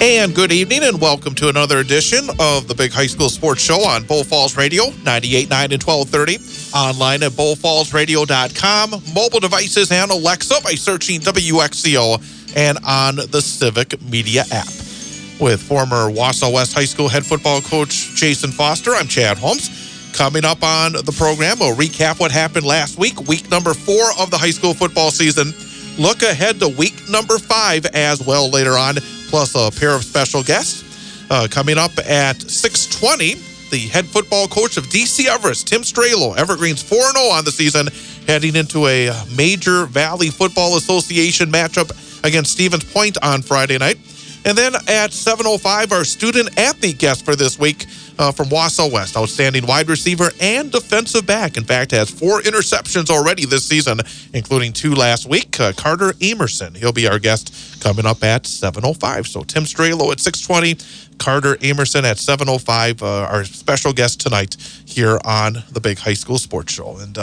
And good evening and welcome to another edition of the Big High School Sports Show on Bull Falls Radio, 98.9 and 1230. Online at bullfallsradio.com. Mobile devices and Alexa by searching WXCO and on the Civic Media app. With former Wausau West High School head football coach Jason Foster, I'm Chad Holmes. Coming up on the program, we'll recap what happened last week, week number 4 of the high school football season. Look ahead to week number 5 as well later on, plus a pair of special guests. Coming up at 6:20, the head football coach of DC Everest, Tim Strehlow. Evergreen's 4-0 on the season, heading into a major Valley Football Association matchup against Stevens Point on Friday night. And then at 7:05, our student-athlete guest for this week from Wausau West, outstanding wide receiver and defensive back. In fact, has 4 interceptions already this season, including 2 last week. Carter Amerson, he'll be our guest coming up at 7:05. So Tim Strehlow at 6:20, Carter Amerson at 7:05, our special guest tonight here on the Big High School Sports Show. And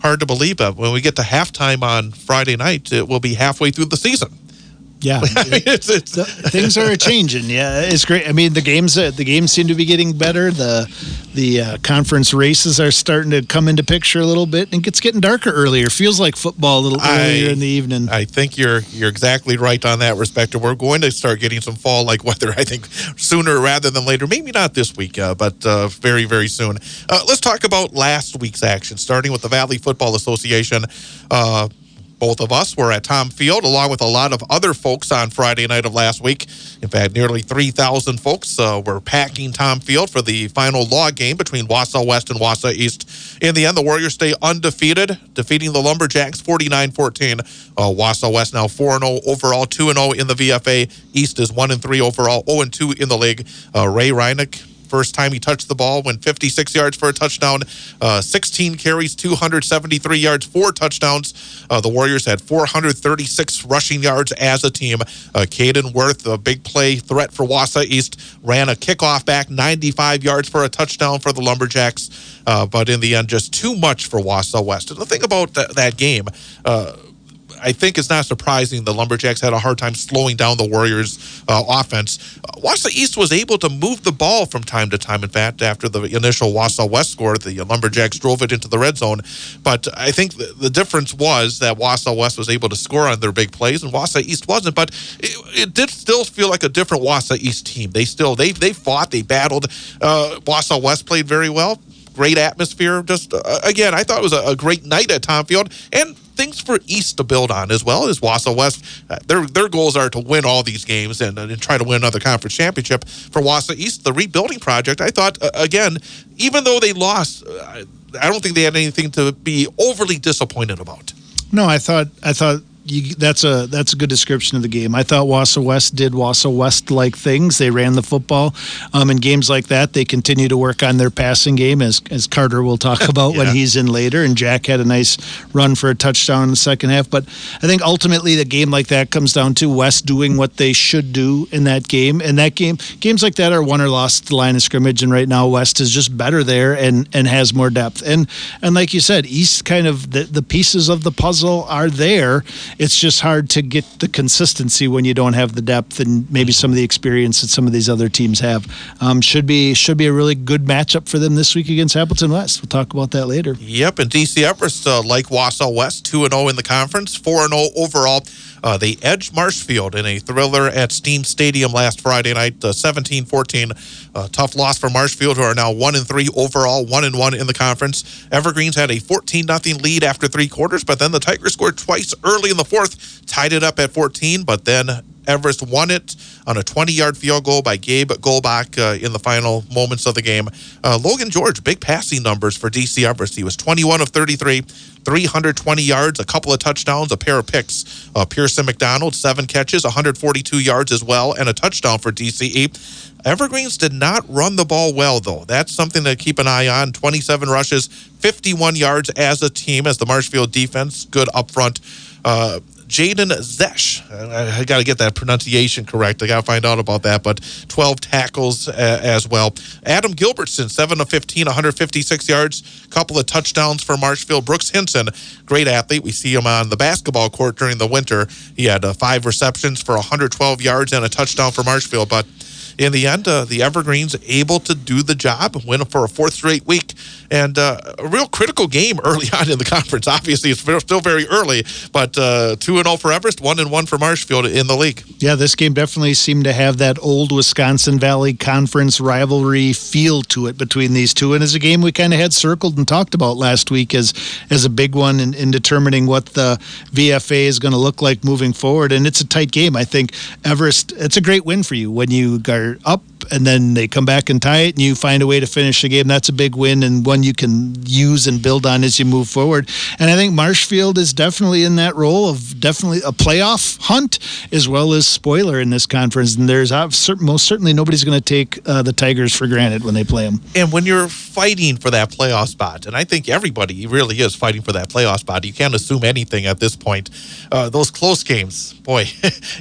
hard to believe, but when we get to halftime on Friday night, it will be halfway through the season. Yeah, things are changing. Yeah, it's great. I mean, the games seem to be getting better. The conference races are starting to come into picture a little bit, and it's getting darker earlier. Feels like football a little earlier in the evening. I think you're exactly right on that respect. We're going to start getting some fall-like weather, I think, sooner rather than later. Maybe not this week, but very, very soon. Let's talk about last week's action, starting with the Valley Football Association. Both of us were at Tom Field, along with a lot of other folks on Friday night of last week. In fact, nearly 3,000 folks were packing Tom Field for the final log game between Wausau West and Wausau East. In the end, the Warriors stay undefeated, defeating the Lumberjacks 49-14. Wausau West now 4-0 overall, 2-0 in the VFA. East is 1-3 overall, 0-2 in the league. Ray Reinick, first time he touched the ball, went 56 yards for a touchdown, 16 carries, 273 yards, 4 touchdowns. The Warriors had 436 rushing yards as a team. Caden Worth, a big play threat for Wausau East, ran a kickoff back, 95 yards for a touchdown for the Lumberjacks. But in the end, just too much for Wausau West. And the thing about that game, I think it's not surprising the Lumberjacks had a hard time slowing down the Warriors' offense. Wausau East was able to move the ball from time to time. In fact, after the initial Wausau West score, the Lumberjacks drove it into the red zone. But I think the difference was that Wausau West was able to score on their big plays, and Wausau East wasn't. But it did still feel like a different Wausau East team. They fought, they battled. Wausau West played very well. Great atmosphere. Just, again, I thought it was a great night at Tom Field. And things for East to build on as well as Wausau West. Their goals are to win all these games and try to win another conference championship. For Wausau East, the rebuilding project, I thought, again, even though they lost, I don't think they had anything to be overly disappointed about. No, I thought that's a good description of the game. I thought Wausau West did Wausau West-like things. They ran the football. In games like that, they continue to work on their passing game, as Carter will talk about when he's in later. And Jack had a nice run for a touchdown in the second half. But I think ultimately the game like that comes down to West doing what they should do in that game. And that games like that are won or lost at the line of scrimmage. And right now West is just better there and has more depth. And like you said, East kind of the pieces of the puzzle are there. It's just hard to get the consistency when you don't have the depth and maybe some of the experience that some of these other teams have. Should be a really good matchup for them this week against Appleton West. We'll talk about that later. Yep, and DC Everest, like Wausau West, 2-0 in the conference, 4-0 overall. They edged Marshfield in a thriller at Steam Stadium last Friday night, 17-14. Tough loss for Marshfield, who are now 1-3 overall, 1-1 in the conference. Evergreens had a 14-0 lead after 3 quarters, but then the Tigers scored twice early in the fourth, tied it up at 14, but then Everest won it on a 20-yard field goal by Gabe Golbach in the final moments of the game. Logan George, big passing numbers for DC Everest. He was 21 of 33, 320 yards, a couple of touchdowns, a pair of picks. Pearson McDonald, 7 catches, 142 yards as well, and a touchdown for DCE. Evergreens did not run the ball well, though. That's something to keep an eye on. 27 rushes, 51 yards as a team, as the Marshfield defense, good up front. Jaden Zesh. I got to get that pronunciation correct. I got to find out about that, but 12 tackles as well. Adam Gilbertson, 7 of 15, 156 yards, couple of touchdowns for Marshfield. Brooks Hinson, great athlete. We see him on the basketball court during the winter. He had 5 receptions for 112 yards and a touchdown for Marshfield, but in the end, the Evergreens able to do the job, win for a 4th straight week, and a real critical game early on in the conference. Obviously, it's still very early, but 2-0 for Everest, 1-1 for Marshfield in the league. Yeah, this game definitely seemed to have that old Wisconsin Valley Conference rivalry feel to it between these two, and as a game we kind of had circled and talked about last week as a big one in determining what the VFA is going to look like moving forward, and it's a tight game. I think Everest, it's a great win for you when you are up and then they come back and tie it and you find a way to finish the game. That's a big win and one you can use and build on as you move forward. And I think Marshfield is definitely in that role of definitely a playoff hunt as well as spoiler in this conference. And there's most certainly nobody's going to take the Tigers for granted when they play them. And when you're fighting for that playoff spot, and I think everybody really is fighting for that playoff spot, you can't assume anything at this point. Those close games, boy,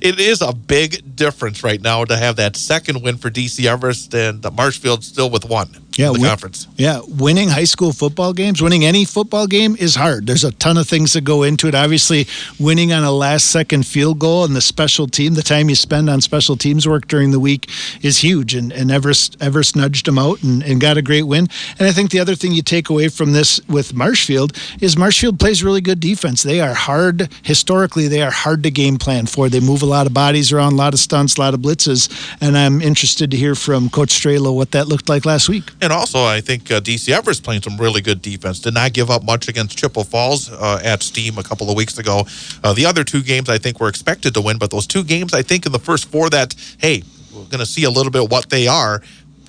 it is a big difference right now to have that second win for DC Everest and Marshfield still with one. in the conference. Yeah, winning high school football games, winning any football game is hard. There's a ton of things that go into it. Obviously, winning on a last-second field goal and the special team, the time you spend on special teams work during the week is huge. And Everest nudged them out and got a great win. And I think the other thing you take away from this with Marshfield is Marshfield plays really good defense. They are hard, historically, they are hard to game plan for. They move a lot of bodies around, a lot of stunts, a lot of blitzes. And I'm interested to hear from Coach Strehlow what that looked like last week. And also, I think DC Everest playing some really good defense. Did not give up much against Chippewa Falls at Steam a couple of weeks ago. The other two games I think were expected to win, but those two games I think in the first four that, hey, we're going to see a little bit what they are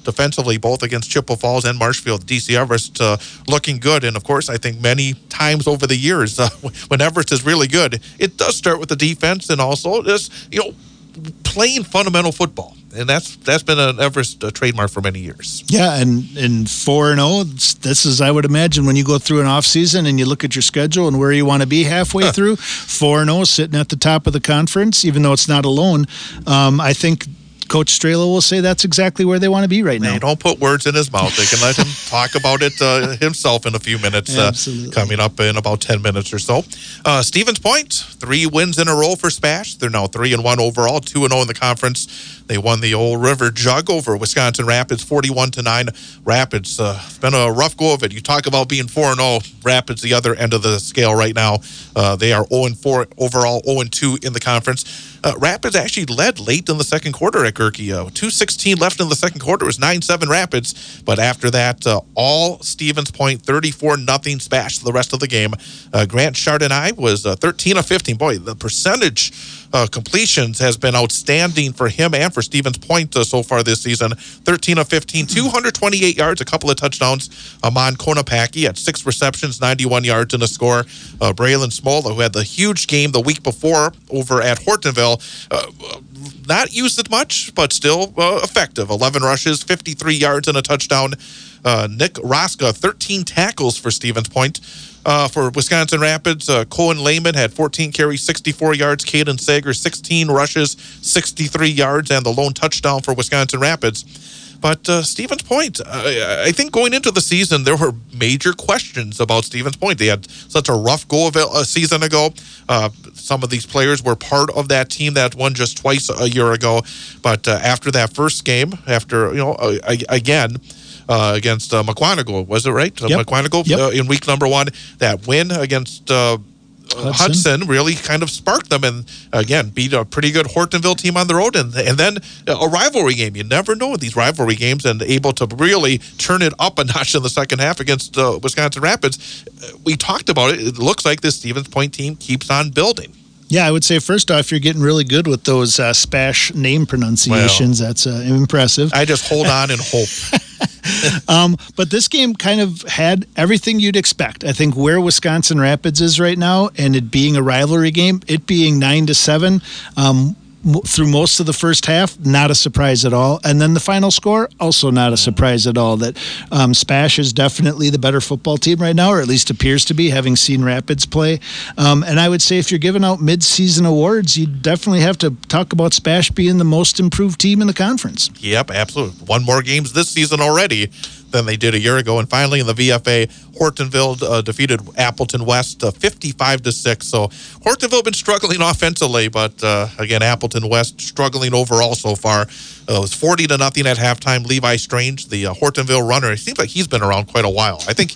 defensively, both against Chippewa Falls and Marshfield. DC Everest looking good. And, of course, I think many times over the years when Everest is really good, it does start with the defense and also just, playing fundamental football. And that's been an Everest trademark for many years. Yeah, and 4-0, this is, I would imagine, when you go through an off season and you look at your schedule and where you want to be halfway through, 4-0, sitting at the top of the conference, even though it's not alone. I think Coach Strehlow will say that's exactly where they want to be right now. They don't put words in his mouth. They can let him talk about it himself in a few minutes, coming up in about 10 minutes or so. Stevens Point, 3 wins in a row for Spash. They're now 3-1 overall, 2-0 in the conference. They won the Old River Jug over Wisconsin Rapids, 41-9. Rapids, it's been a rough go of it. You talk about being 4-0. Rapids, the other end of the scale right now. They are 0-4 overall, 0-2 in the conference. Rapids actually led late in the second quarter at Gerke. 2:16 left in the second quarter. It was 9-7 Rapids. But after that, all Stevens Point, 34-0 Spash the rest of the game. Grant Chardonnay was 13 of 15. Boy, the percentage completions has been outstanding for him and for Stevens Point so far this season. 13 of 15, 228 yards, a couple of touchdowns. Amon Konopaki had 6 receptions, 91 yards in a score. Braylon Smola, who had the huge game the week before over at Hortonville, not used it much, but still effective. 11 rushes, 53 yards and a touchdown. Nick Roska, 13 tackles for Stevens Point. For Wisconsin Rapids, Cohen Lehman had 14 carries, 64 yards. Caden Sager, 16 rushes, 63 yards, and the lone touchdown for Wisconsin Rapids. But Stevens Point, I think going into the season, there were major questions about Stevens Point. They had such a rough go of it a season ago. Some of these players were part of that team that won just twice a year ago. But after that first game, again, against McQuantico, was it right? Yep. McQuantico in week number 1, that win against Hudson really kind of sparked them, and again beat a pretty good Hortonville team on the road, and then a rivalry game. You never know these rivalry games, and able to really turn it up a notch in the second half against Wisconsin Rapids. We talked about it. It looks like this Stevens Point team keeps on building. Yeah, I would say first off, you're getting really good with those Spash name pronunciations. Well, that's impressive. I just hold on and hope. But this game kind of had everything you'd expect. I think where Wisconsin Rapids is right now, and it being a rivalry game, it being 9-7, through most of the first half, not a surprise at all. And then the final score, also not a surprise at all. That Spash is definitely the better football team right now, or at least appears to be, having seen Rapids play. And I would say if you're giving out mid-season awards, you definitely have to talk about Spash being the most improved team in the conference. Yep, absolutely. Won more games this season already than they did a year ago. And finally, in the VFA, Hortonville defeated Appleton West 55-6. So Hortonville been struggling offensively, but again, Appleton West struggling overall so far. It was 40-0 at halftime. Levi Strange, the Hortonville runner, it seems like he's been around quite a while. I think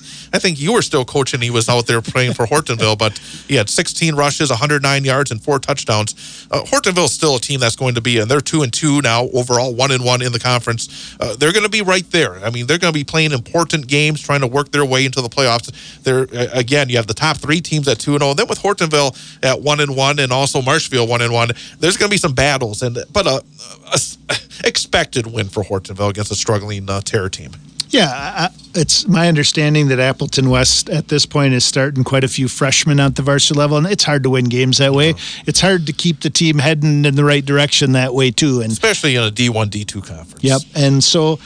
you were still coaching. He was out there playing for Hortonville, but he had 16 rushes, 109 yards, and 4 touchdowns. Hortonville is still a team that's going to be, and they're 2-2 now overall, 1-1 in the conference. They're going to be right there. I mean, they're going to be playing important games, trying to work their way into the playoffs. They're again, you have the top 3 teams at 2-0, and then with Hortonville at 1-1, and also Marshfield 1-1. There's going to be some battles, but a expected win for Hortonville against a struggling Terror team. Yeah, it's my understanding that Appleton West at this point is starting quite a few freshmen at the varsity level, and it's hard to win games that way. It's hard to keep the team heading in the right direction that way too, and especially in a D1, D2 conference. Yep, and so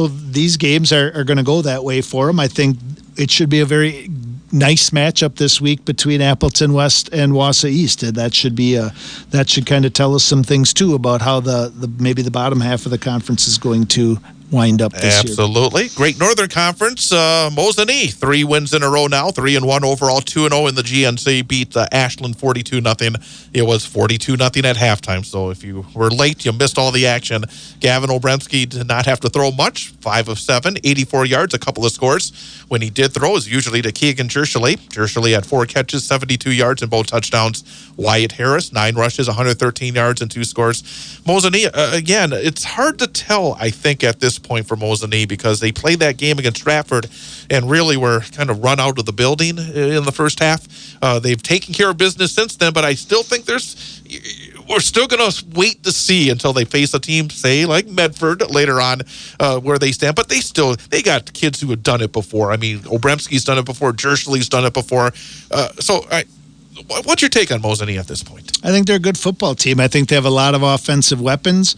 these games are going to go that way for them. I think it should be a very nice matchup this week between Appleton West and Wausau East. And that should kind of tell us some things too about how the maybe the bottom half of the conference is going to wind up this year. Absolutely. Great Northern Conference. Mosinee, 3 wins in a row now, 3-1 overall, 2-0 in the GNC, beat Ashland 42-0. It was 42-0 at halftime, so if you were late, you missed all the action. Gavin Obremski did not have to throw much, 5 of 7, 84 yards, a couple of scores. When he did throw, it was usually to Keegan Jershely. Jershely had 4 catches, 72 yards, and both touchdowns. Wyatt Harris, 9 rushes, 113 yards, and 2 scores. Mosinee, again, it's hard to tell, I think, at this point for Mosinee, because they played that game against Stratford and really were kind of run out of the building in the first half. They've taken care of business since then, but I still think we're still going to wait to see until they face a team, say, like Medford later on, where they stand. But they got kids who have done it before. I mean, Obremski's done it before. Jershely's done it before. What's your take on Mosinee at this point? I think they're a good football team. I think they have a lot of offensive weapons.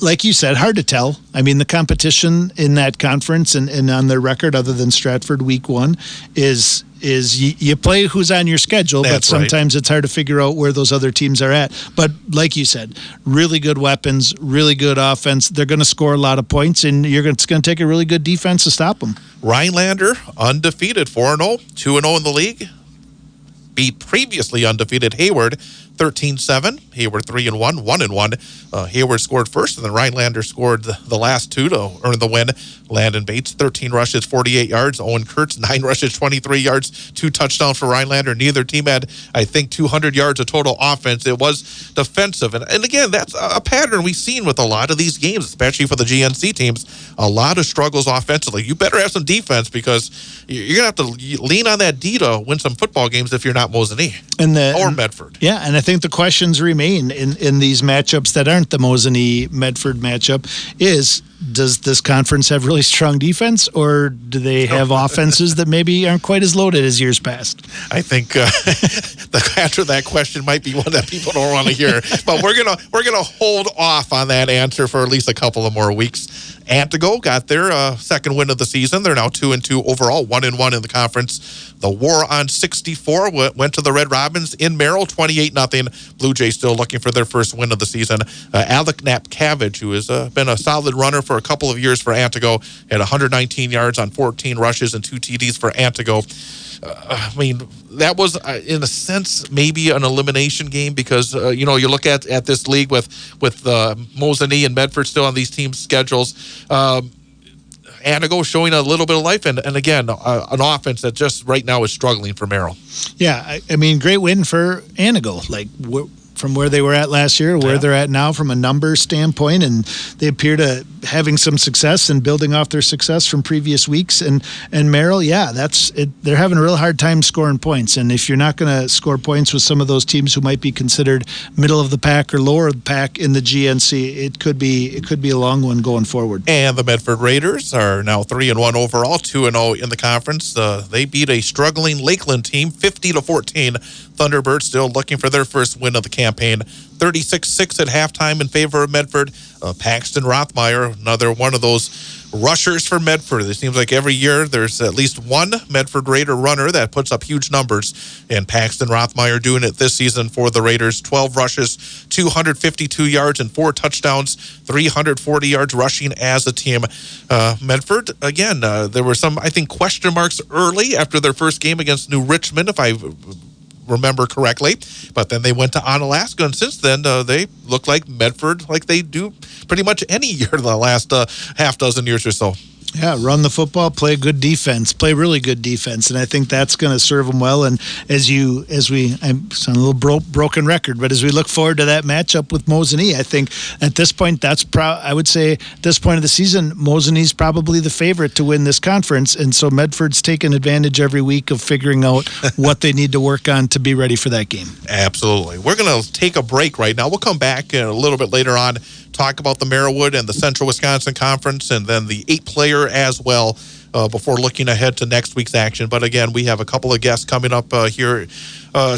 Like you said, hard to tell. I mean, the competition in that conference and on their record, other than Stratford week 1, is you play who's on your schedule, but sometimes it's hard to figure out where those other teams are at. But like you said, really good weapons, really good offense. They're going to score a lot of points, and it's going to take a really good defense to stop them. Rhinelander, undefeated, 4-0, 2-0 in the league. Beat previously undefeated Hayward 13-7. Hayward 3-1, 1-1. Hayward scored first, and then Rhinelander scored the last 2 to earn the win. Landon Bates, 13 rushes, 48 yards. Owen Kurtz, 9 rushes, 23 yards, 2 touchdowns for Rhinelander. Neither team had, I think, 200 yards of total offense. It was defensive. And again, that's a pattern we've seen with a lot of these games, especially for the GNC teams. A lot of struggles offensively. You better have some defense, because you're going to have to lean on that D to win some football games if you're not Mosinee or Medford. Yeah, and I think the questions remain in these matchups that aren't the Mosinee-Medford matchup is, does this conference have really strong defense, or do they have offenses that maybe aren't quite as loaded as years past? I think the answer to that question might be one that people don't want to hear. But we're gonna hold off on that answer for at least a couple of more weeks. Antigo got their second win of the season. They're now 2-2 overall, 1-1 in the conference. The War on 64 went to the Red Robins in Merrill, 28-0. Blue Jays still looking for their first win of the season. Alec Napcavage, who has been a solid runner for a couple of years for Antigo, had 119 yards on 14 rushes and 2 TDs for Antigo. I mean, that was, in a sense, maybe an elimination game, because, you look at this league with Mosinee and Medford still on these teams' schedules. Antigo showing a little bit of life, and again, an offense that just right now is struggling for Merrill. Yeah, I mean, great win for Antigo. Like, from where they were at last year, where they're at now from a numbers standpoint, and they appear to having some success and building off their success from previous weeks. And Merrill, that's it. They're having a real hard time scoring points. And if you're not going to score points with some of those teams who might be considered middle of the pack or lower of the pack in the GNC, it could be a long one going forward. And the Medford Raiders are now 3-1 overall, 2-0 in the conference. They beat a struggling Lakeland team 50-14. Thunderbirds still looking for their first win of the campaign. 36-6 at halftime in favor of Medford. Paxton Rothmeyer, another one of those rushers for Medford. It seems like every year there's at least one Medford Raider runner that puts up huge numbers, and Paxton Rothmeyer doing it this season for the Raiders. 12 rushes, 252 yards, and 4 touchdowns, 340 yards rushing as a team. Medford, again, there were some, I think, question marks early after their first game against New Richmond, if I remember correctly, but then they went to Onalaska, and since then they look like Medford, like they do pretty much any year in the last half dozen years or so. Yeah, run the football, play good defense, play really good defense, and I think that's going to serve them well. And I'm sound a little broken record, but as we look forward to that matchup with Mosinee, I think at this point, I would say at this point of the season, Mosinee's probably the favorite to win this conference, and so Medford's taking advantage every week of figuring out what they need to work on to be ready for that game. Absolutely. We're going to take a break right now. We'll come back a little bit later on, talk about the Merriwood and the Central Wisconsin Conference, and then the 8-player as well, before looking ahead to next week's action. But again, we have a couple of guests coming up here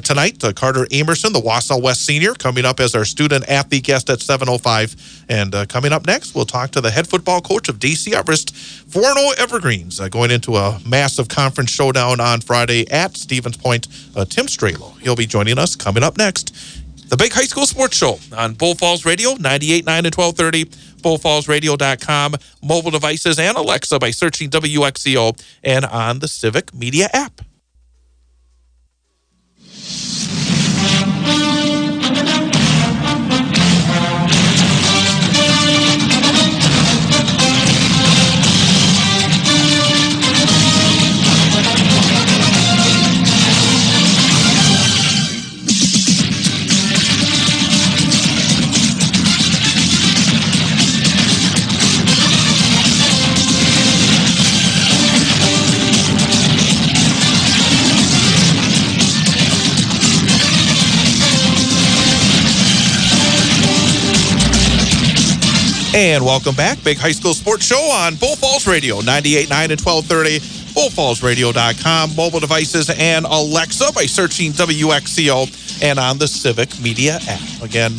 tonight. Carter Amerson, the Wausau West senior, coming up as our student-athlete guest at 7:05. And coming up next, we'll talk to the head football coach of DC Everest, 4-0 Evergreens, going into a massive conference showdown on Friday at Stevens Point. Tim Strehlow, he'll be joining us coming up next. The Big High School Sports Show on Bull Falls Radio, 98.9 and 1230, bullfallsradio.com, mobile devices, and Alexa by searching WXCO, and on the Civic Media app. And welcome back. Big High School Sports Show on Bull Falls Radio, 98.9 and 1230, bullfallsradio.com, mobile devices, and Alexa by searching WXCO, and on the Civic Media app. Again,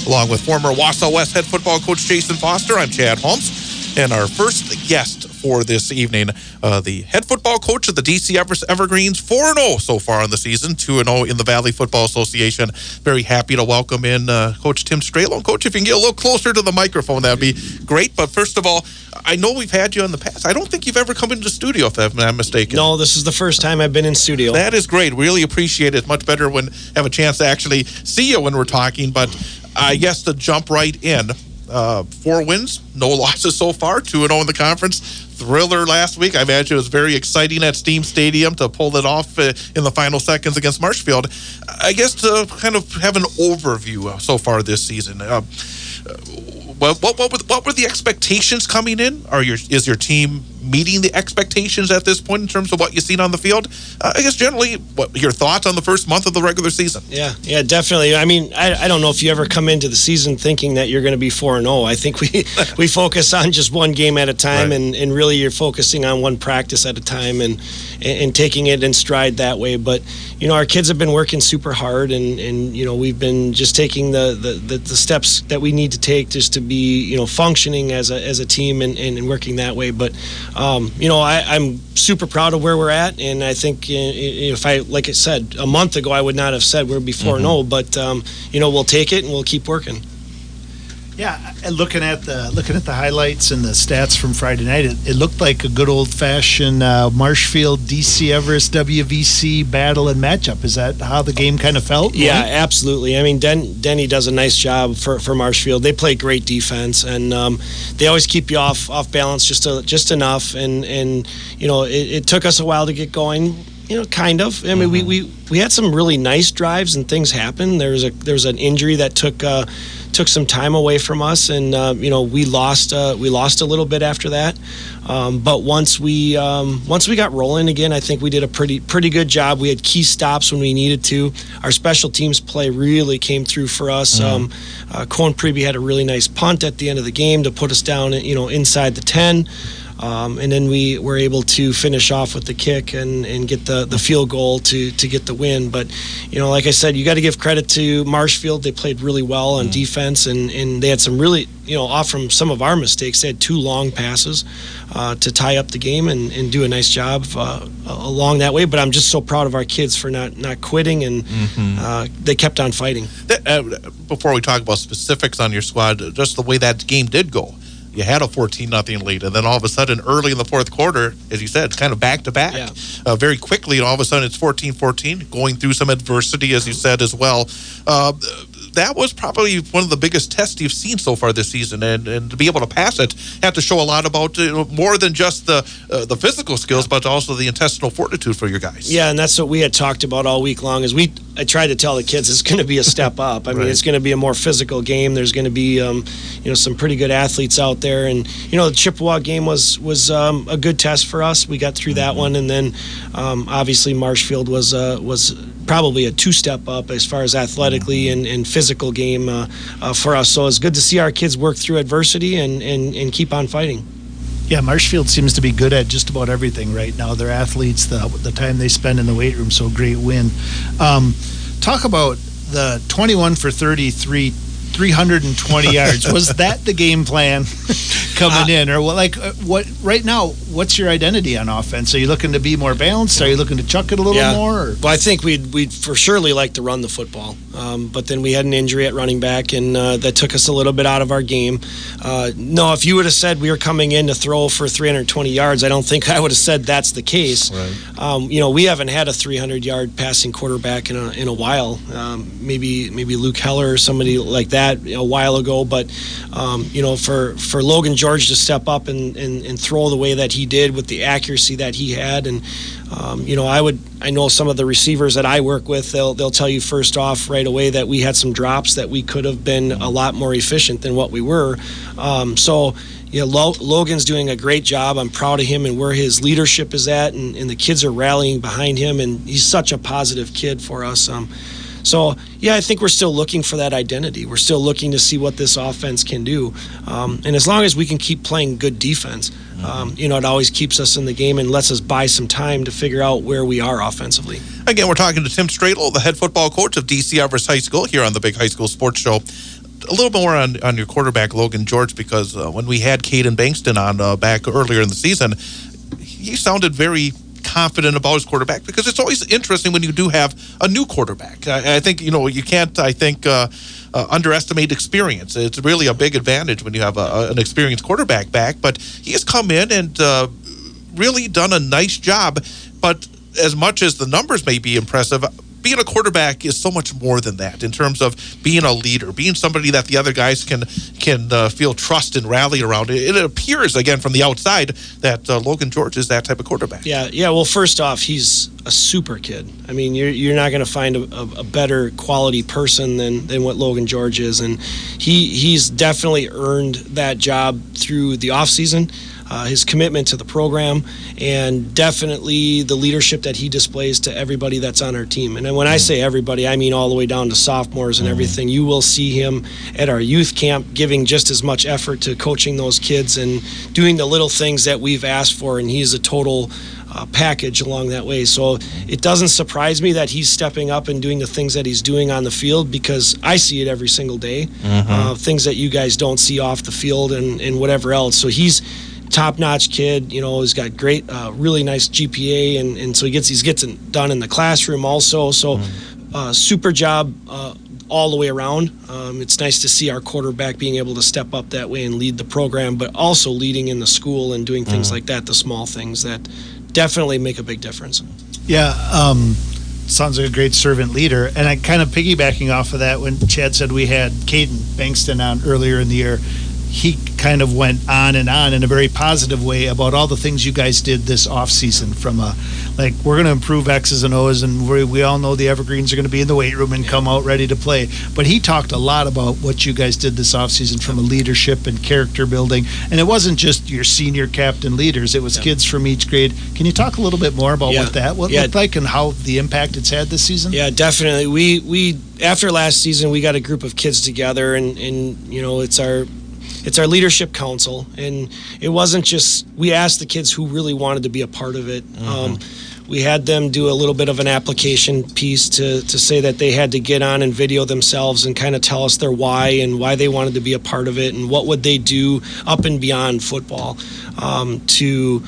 along with former Wausau West head football coach Jason Foster, I'm Chad Holmes, and our first guest for this evening, the head football coach of the DC Everest Evergreens, 4-0 so far in the season, 2-0 in the Valley Football Association. Very happy to welcome in Coach Tim Strehlow. Coach, if you can get a little closer to the microphone, that'd be great. But first of all, I know we've had you in the past. I don't think you've ever come into the studio, if I'm not mistaken. No, this is the first time I've been in studio. That is great. Really appreciate it. It's much better when have a chance to actually see you when we're talking. But I guess to jump right in, 4 wins, no losses so far, 2-0 in the conference. Thriller last week. I imagine it was very exciting at Steam Stadium to pull it off in the final seconds against Marshfield. I guess to kind of have an overview so far this season. What were the expectations coming in? Is your team meeting the expectations at this point in terms of what you've seen on the field? I guess generally, what your thoughts on the first month of the regular season? Yeah, definitely. I mean, I don't know if you ever come into the season thinking that you're going to be 4-0. I think we focus on just one game at a time, right. and really you're focusing on one practice at a time and taking it in stride that way. But you know, our kids have been working super hard, and you know, we've been just taking the steps that we need to take just to be, you know, functioning as a team and working that way. But you know, I'm super proud of where we're at, and I think if like I said, a month ago, I would not have said we're before no, but you know, we'll take it and we'll keep working. Yeah, and looking at the highlights and the stats from Friday night, it looked like a good old-fashioned Marshfield, DC Everest, WVC battle and matchup. Is that how the game kind of felt? Yeah, right? Absolutely. I mean, Denny does a nice job for Marshfield. They play great defense, and they always keep you off balance just enough. And you know, it took us a while to get going. You know, kind of. I mean, we had some really nice drives and things happened. There was an injury that took some time away from us, and you know, we lost a little bit after that. But once we got rolling again, I think we did a pretty good job. We had key stops when we needed to. Our special teams play really came through for us. Cohen Preby had a really nice punt at the end of the game to put us down, you know, inside the 10. And then we were able to finish off with the kick and get the field goal to get the win. But, like I said, you got to give credit to Marshfield. They played really well on defense, and they had some really, off from some of our mistakes, they had 2 long passes to tie up the game and do a nice job along that way. But I'm just so proud of our kids for not quitting, and they kept on fighting. Before we talk about specifics on your squad, just the way that game did go. You had a 14-0 lead, and then all of a sudden, early in the fourth quarter, as you said, it's kind of back-to-back. Very quickly, and all of a sudden, it's 14-14, going through some adversity, as you said, as well. That was probably one of the biggest tests you've seen so far this season, and to be able to pass it, have to show a lot about more than just the physical skills, but also the intestinal fortitude for your guys. Yeah, and that's what we had talked about all week long. I tried to tell the kids it's going to be a step up. I mean, it's going to be a more physical game. There's going to be some pretty good athletes out there, and the Chippewa game was a good test for us. We got through that one, and then obviously Marshfield was probably a 2-step up as far as athletically and physical game for us. So it's good to see our kids work through adversity and keep on fighting. Yeah, Marshfield seems to be good at just about everything right now. Their athletes, the time they spend in the weight room, so great win. Talk about the 21 for 33, 320 yards. Was that the game plan coming in? Or what right now, what's your identity on offense? Are you looking to be more balanced? Are you looking to chuck it a little more? Or? Well, I think we'd for surely like to run the football. But then we had an injury at running back, and that took us a little bit out of our game. No, if you would have said we were coming in to throw for 320 yards, I don't think I would have said that's the case. Right. We haven't had a 300-yard passing quarterback in a while. Maybe Luke Heller or somebody like that a while ago. But for Logan George to step up and throw the way that he did with the accuracy that he had, and I know some of the receivers that I work with, they'll tell you first off right away that we had some drops that we could have been a lot more efficient than what we were. Logan's doing a great job. I'm proud of him and where his leadership is at, and the kids are rallying behind him, and he's such a positive kid for us. I think we're still looking for that identity. We're still looking to see what this offense can do. And as long as we can keep playing good defense, it always keeps us in the game and lets us buy some time to figure out where we are offensively. Again, we're talking to Tim Strehlow, the head football coach of DC Everest High School, here on the Big High School Sports Show. A little more on your quarterback, Logan George, because when we had Caden Bankston on back earlier in the season, he sounded very confident about his quarterback, because it's always interesting when you do have a new quarterback. I think, you can't, underestimate experience. It's really a big advantage when you have an experienced quarterback back, but he has come in and really done a nice job. But as much as the numbers may be impressive, being a quarterback is so much more than that in terms of being a leader, being somebody that the other guys can feel trust and rally around. It appears, again, from the outside that Logan George is that type of quarterback. Yeah. Well, first off, he's a super kid. I mean, you're not going to find a better quality person than what Logan George is, and he's definitely earned that job through the offseason. His commitment to the program, and definitely the leadership that he displays to everybody that's on our team. And when I say everybody, I mean all the way down to sophomores and everything. You will see him at our youth camp giving just as much effort to coaching those kids and doing the little things that we've asked for, and he's a total package along that way. So it doesn't surprise me that he's stepping up and doing the things that he's doing on the field, because I see it every single day. Things that you guys don't see off the field and whatever else. So he's top-notch kid, he's got great, really nice GPA, and so he gets it done in the classroom also. So super job all the way around. It's nice to see our quarterback being able to step up that way and lead the program, but also leading in the school and doing things like that, the small things that definitely make a big difference. Yeah, sounds like a great servant leader. And I kind of piggybacking off of that, when Chad said we had Caden Bankston on earlier in the year, he kind of went on and on in a very positive way about all the things you guys did this off season, from we're going to improve X's and O's, and we all know the evergreens are going to be in the weight room and come out ready to play. But he talked a lot about what you guys did this off season from a leadership and character building, and it wasn't just your senior captain leaders, it was kids from each grade. Can you talk a little bit more about what that looked like and how the impact it's had this season? Yeah, definitely. We after last season, we got a group of kids together, and it's our it's our leadership council, and it wasn't just, we asked the kids who really wanted to be a part of it. We had them do a little bit of an application piece to say that they had to get on and video themselves and kind of tell us their why and why they wanted to be a part of it and what would they do up and beyond football to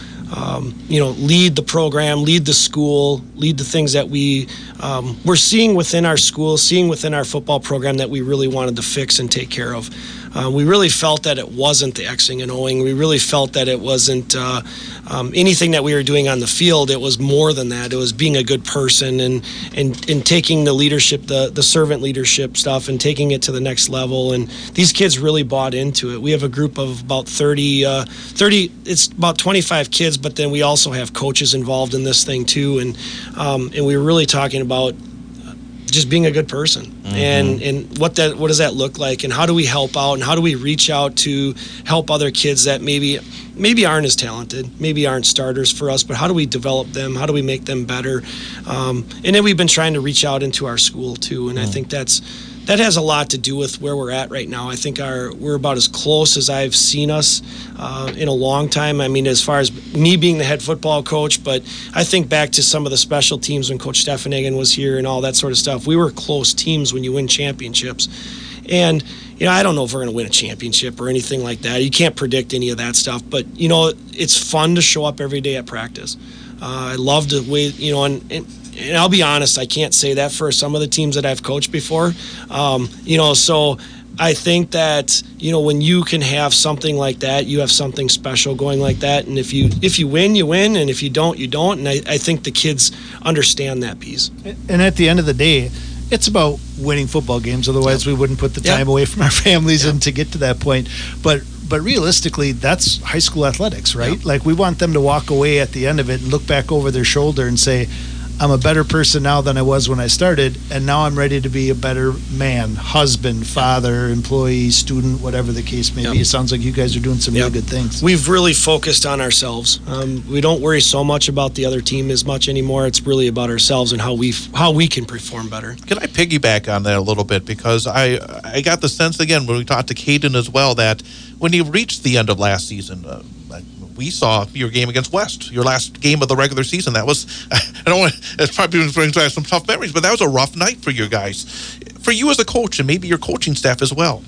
lead the program, lead the school, lead the things that we're seeing within our school, seeing within our football program that we really wanted to fix and take care of. We really felt that it wasn't the Xing and Oing. We really felt that it wasn't anything that we were doing on the field. It was more than that. It was being a good person and taking the leadership, the servant leadership stuff, and taking it to the next level. And these kids really bought into it. We have a group of about 30, it's about 25 kids, but then we also have coaches involved in this thing too. And we were really talking about just being a good person and what does that look like, and how do we help out, and how do we reach out to help other kids that maybe aren't as talented, maybe aren't starters for us, but how do we develop them, how do we make them better, and then we've been trying to reach out into our school too, and I think that has a lot to do with where we're at right now. I think we're about as close as I've seen us in a long time. I mean, as far as me being the head football coach, but I think back to some of the special teams when Coach Steffenhagen was here and all that sort of stuff. We were close teams when you win championships. And, I don't know if we're going to win a championship or anything like that. You can't predict any of that stuff. But, it's fun to show up every day at practice. I love the way, and I'll be honest, I can't say that for some of the teams that I've coached before. So I think that, when you can have something like that, you have something special going like that. And if you win, you win. And if you don't, you don't. And I think the kids understand that piece. And at the end of the day, it's about winning football games. Otherwise, we wouldn't put the time away from our families and to get to that point. But realistically, that's high school athletics, right? Yeah. Like, we want them to walk away at the end of it and look back over their shoulder and say, I'm a better person now than I was when I started, and now I'm ready to be a better man, husband, father, employee, student, whatever the case may be. It sounds like you guys are doing some really good things. We've really focused on ourselves. We don't worry so much about the other team as much anymore. It's really about ourselves and how we can perform better. Can I piggyback on that a little bit? Because I got the sense, again, when we talked to Caden as well, that when you reached the end of last season, we saw your game against West, your last game of the regular season. That was, it's probably brings back some tough memories, but that was a rough night for you guys. For you as a coach, and maybe your coaching staff as well.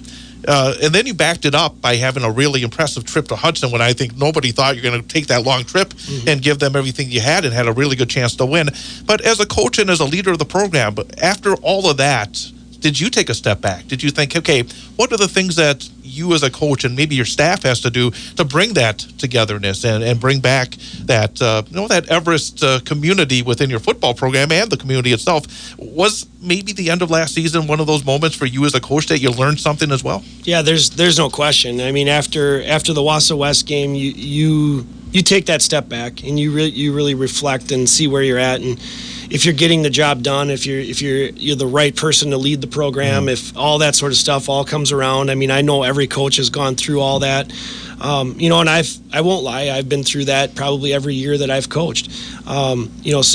And then you backed it up by having a really impressive trip to Hudson when I think nobody thought you were going to take that long trip and give them everything you had and had a really good chance to win. But as a coach and as a leader of the program, after all of that, did you take a step back? Did you think, okay, what are the things that you as a coach and maybe your staff has to do to bring that togetherness and bring back that that Everest community within your football program and the community itself? Was maybe the end of last season one of those moments for you as a coach that you learned something as well? Yeah, there's no question. I mean, after the Wausau West game, you take that step back and you really reflect and see where you're at, and if you're getting the job done, if you're the right person to lead the program, if all that sort of stuff all comes around. I mean, I know every coach has gone through all that, and I won't lie, I've been through that probably every year that I've coached. So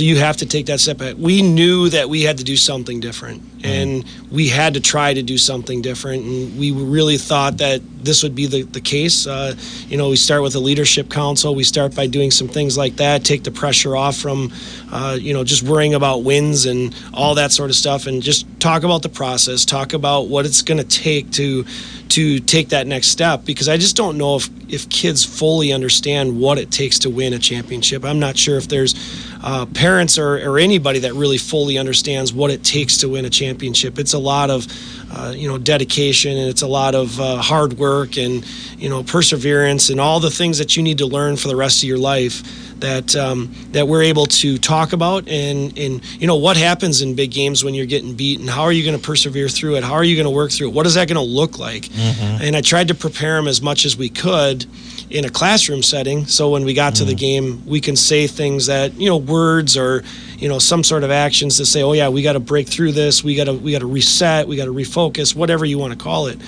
you have to take that step back. We knew that we had to do something different, and we had to try to do something different, and we really thought that this would be the case. We start with a leadership council. We start by doing some things like that, take the pressure off from, just worrying about wins and all that sort of stuff, and just talk about the process, talk about what it's going to take to take that next step, because I just don't know if kids fully understand what it takes to win a championship. I'm not sure if there's parents or anybody that really fully understands what it takes to win a championship. It's a lot of dedication, and it's a lot of hard work and perseverance and all the things that you need to learn for the rest of your life that we're able to talk about, and what happens in big games when you're getting beat, and how are you going to persevere through it? How are you going to work through it? What is that going to look like? And I tried to prepare them as much as we could in a classroom setting, so when we got to the game, we can say things that words or some sort of actions to say, oh yeah, we got to break through this, we got to reset, we got to refocus, whatever you want to call it.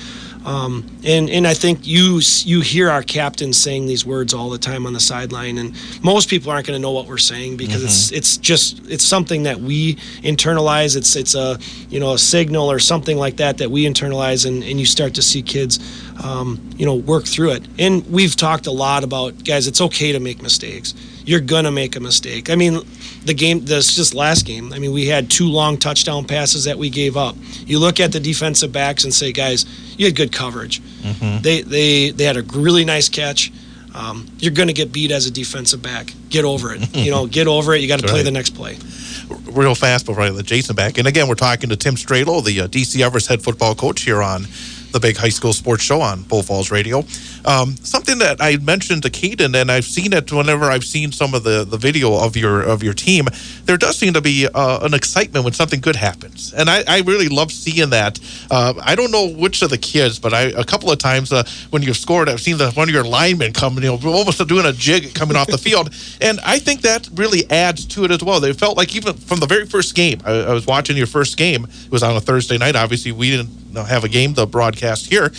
And I think you hear our captain saying these words all the time on the sideline, and most people aren't going to know what we're saying because it's something that we internalize. It's a signal or something like that we internalize, and you start to see kids work through it. And we've talked a lot about, guys, it's okay to make mistakes. You're gonna make a mistake. I mean, this last game, I mean, we had 2 long touchdown passes that we gave up. You look at the defensive backs and say, guys, you had good coverage. They had a really nice catch. You're gonna get beat as a defensive back. Get over it. Get over it. You got to play the next play. Real fast before I let Jason back. And again, we're talking to Tim Strehlow, the DC Everest head football coach here on the big high school sports show on Bull Falls Radio. Something that I mentioned to Caden, and I've seen it whenever I've seen some of the video of your team, there does seem to be an excitement when something good happens. And I really love seeing that. I don't know which of the kids, but a couple of times when you've scored, I've seen one of your linemen come, almost doing a jig coming off the field. And I think that really adds to it as well. They felt like even from the very first game, I was watching your first game. It was on a Thursday night. Obviously, we didn't have a game to broadcast here.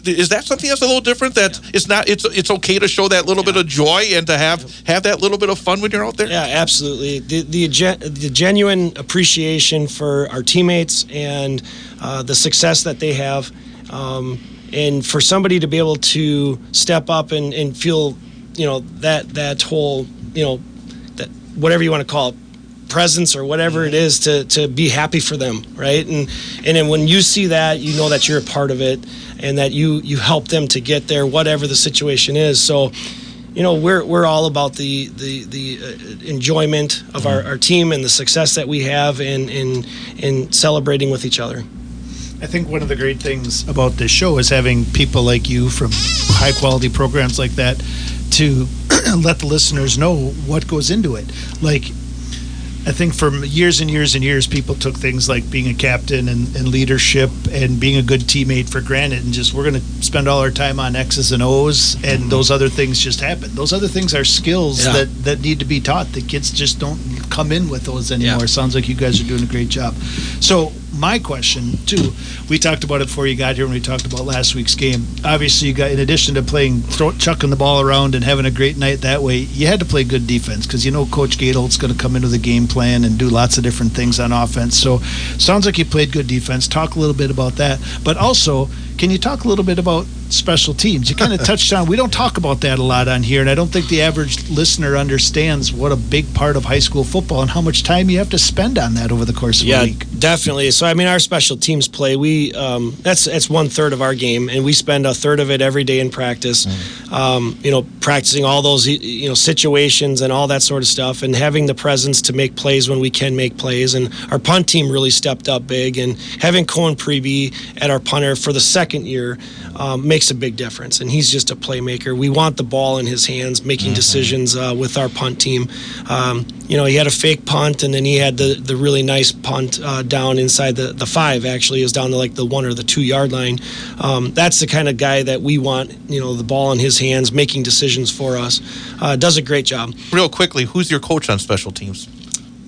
Is that something that's a little different? That it's okay to show that little bit of joy and to have that little bit of fun when you're out there? Yeah, absolutely. The genuine appreciation for our teammates and the success that they have, and for somebody to be able to step up and feel, that whole, that whatever you want to call it, presence or whatever it is, to be happy for them, right? And then when you see that, you know that you're a part of it and that you help them to get there, whatever the situation is. So, we're all about the enjoyment of our team and the success that we have and celebrating with each other. I think one of the great things about this show is having people like you from high quality programs like that to let the listeners know what goes into it. Like, I think for years and years and years, people took things like being a captain and leadership and being a good teammate for granted, and just, we're going to spend all our time on X's and O's, and those other things just happen. Those other things are skills that need to be taught. The kids just don't come in with those anymore. Yeah. Sounds like you guys are doing a great job. So my question, too, we talked about it before you got here when we talked about last week's game. Obviously, you got, in addition to chucking the ball around and having a great night that way, you had to play good defense because Coach Gadel's going to come into the game plan and do lots of different things on offense. So sounds like you played good defense. Talk a little bit about that. But also, can you talk a little bit about special teams? You kind of touched on, we don't talk about that a lot on here, and I don't think the average listener understands what a big part of high school football and how much time you have to spend on that over the course of a week. Yeah, definitely. So, our special teams play, that's 1/3 of our game, and we spend 1/3 of it every day in practice, practicing all those, situations and all that sort of stuff, and having the presence to make plays when we can make plays. And our punt team really stepped up big, and having Cohen Preby at our punter for the second year makes a big difference, and he's just a playmaker. We want the ball in his hands, making decisions with our punt team. He had a fake punt, and then he had the really nice punt down inside the 5. Actually, is down to like the 1 or the 2 yard line. That's the kind of guy that we want. The ball in his hands, making decisions for us. Does a great job. Real quickly, who's your coach on special teams?